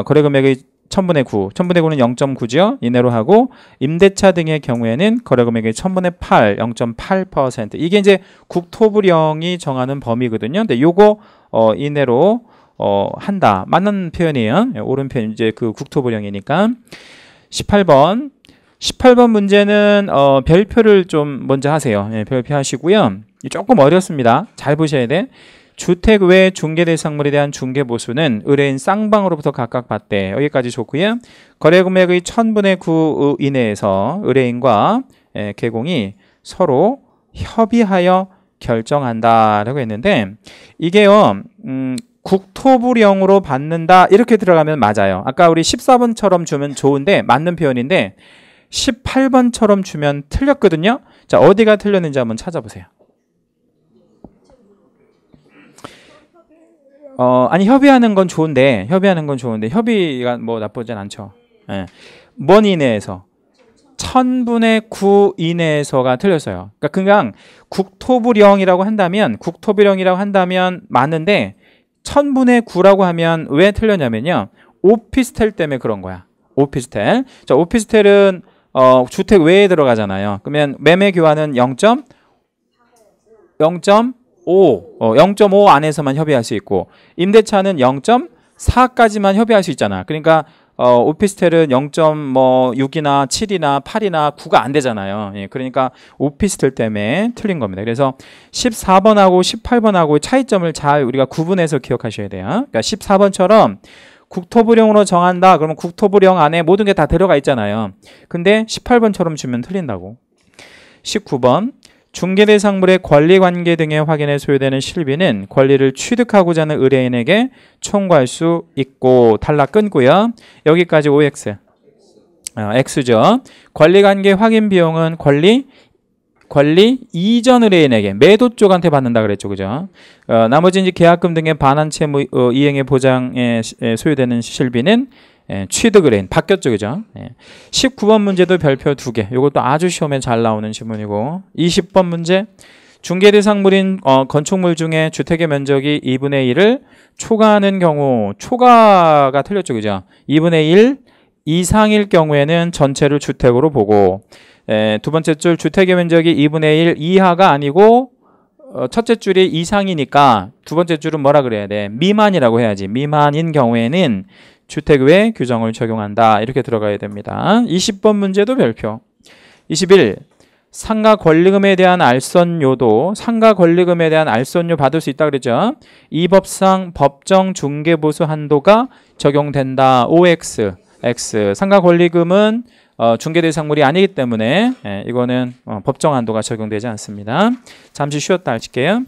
거래 금액의 1000분의 9, 1000분의 9는 0.9죠. 이내로 하고 임대차 등의 경우에는 거래 금액의 1000분의 8, 0.8%. 이게 이제 국토부령이 정하는 범위거든요. 근데 요거 이내로 한다. 맞는 표현이에요. 옳은 표현 이제 그 국토부령이니까. 18번. 18번 문제는 별표를 좀 먼저 하세요. 별표 하시고요. 조금 어렵습니다. 잘 보셔야 돼. 주택 외 중개 대상물에 대한 중개 보수는 의뢰인 쌍방으로부터 각각 받되 여기까지 좋고요. 거래 금액의 1000분의 9 이내에서 의뢰인과 개공이 서로 협의하여 결정한다라고 했는데 이게요. 국토부령으로 받는다 이렇게 들어가면 맞아요. 아까 우리 14번처럼 주면 좋은데 맞는 표현인데 18번처럼 주면 틀렸거든요. 자, 어디가 틀렸는지 한번 찾아보세요. 아니 협의하는 건 좋은데 협의가 뭐 나쁘진 않죠. 예. 뭔 이내에서 1000분의 9 이내에서가 틀렸어요. 그러니까 그냥 국토부령이라고 한다면 맞는데 1000분의 9라고 하면 왜 틀렸냐면요. 오피스텔 때문에 그런 거야. 오피스텔. 자, 오피스텔은 주택 외에 들어가잖아요. 그러면 매매 교환은 0.5 안에서만 협의할 수 있고 임대차는 0.4까지만 협의할 수 있잖아. 그러니까 오피스텔은 0.6이나 7이나 8이나 9가 안 되잖아요. 예, 그러니까 오피스텔 때문에 틀린 겁니다. 그래서 14번하고 18번하고 차이점을 잘 우리가 구분해서 기억하셔야 돼요. 그러니까 14번처럼 국토부령으로 정한다. 그러면 국토부령 안에 모든 게 다 들어가 있잖아요. 근데 18번처럼 주면 틀린다고. 19번 중개대상물의 권리관계 등의 확인에 소요되는 실비는 권리를 취득하고자 하는 의뢰인에게 청구할 수 있고 탈락 끊고요. 여기까지 OX. X죠. 권리관계 확인 비용은 권리 이전 의뢰인에게 매도 쪽한테 받는다 그랬죠. 그죠? 나머지 이제 계약금 등의 반환 채무 이행의 보장에 소요되는 실비는 취득 의뢰인 바뀌었죠. 그죠? 19번 문제도 별표 2개. 이것도 아주 시험에 잘 나오는 지문이고 20번 문제 중개대상물인 건축물 중에 주택의 면적이 2분의 1을 초과하는 경우 초과가 틀렸죠. 그죠? 2분의 1 이상일 경우에는 전체를 주택으로 보고 두 번째 줄 주택의 면적이 2분의 1 이하가 아니고 첫째 줄이 이상이니까 두 번째 줄은 뭐라 그래야 돼? 미만이라고 해야지. 미만인 경우에는 주택 외 규정을 적용한다. 이렇게 들어가야 됩니다. 20번 문제도 별표. 21. 상가 권리금에 대한 알선료도 상가 권리금에 대한 알선료 받을 수 있다 그랬죠. 이 법상 법정 중개보수 한도가 적용된다. OX. X. 상가 권리금은 중개대상물이 아니기 때문에 이거는 법정 한도가 적용되지 않습니다. 잠시 쉬었다 할게요.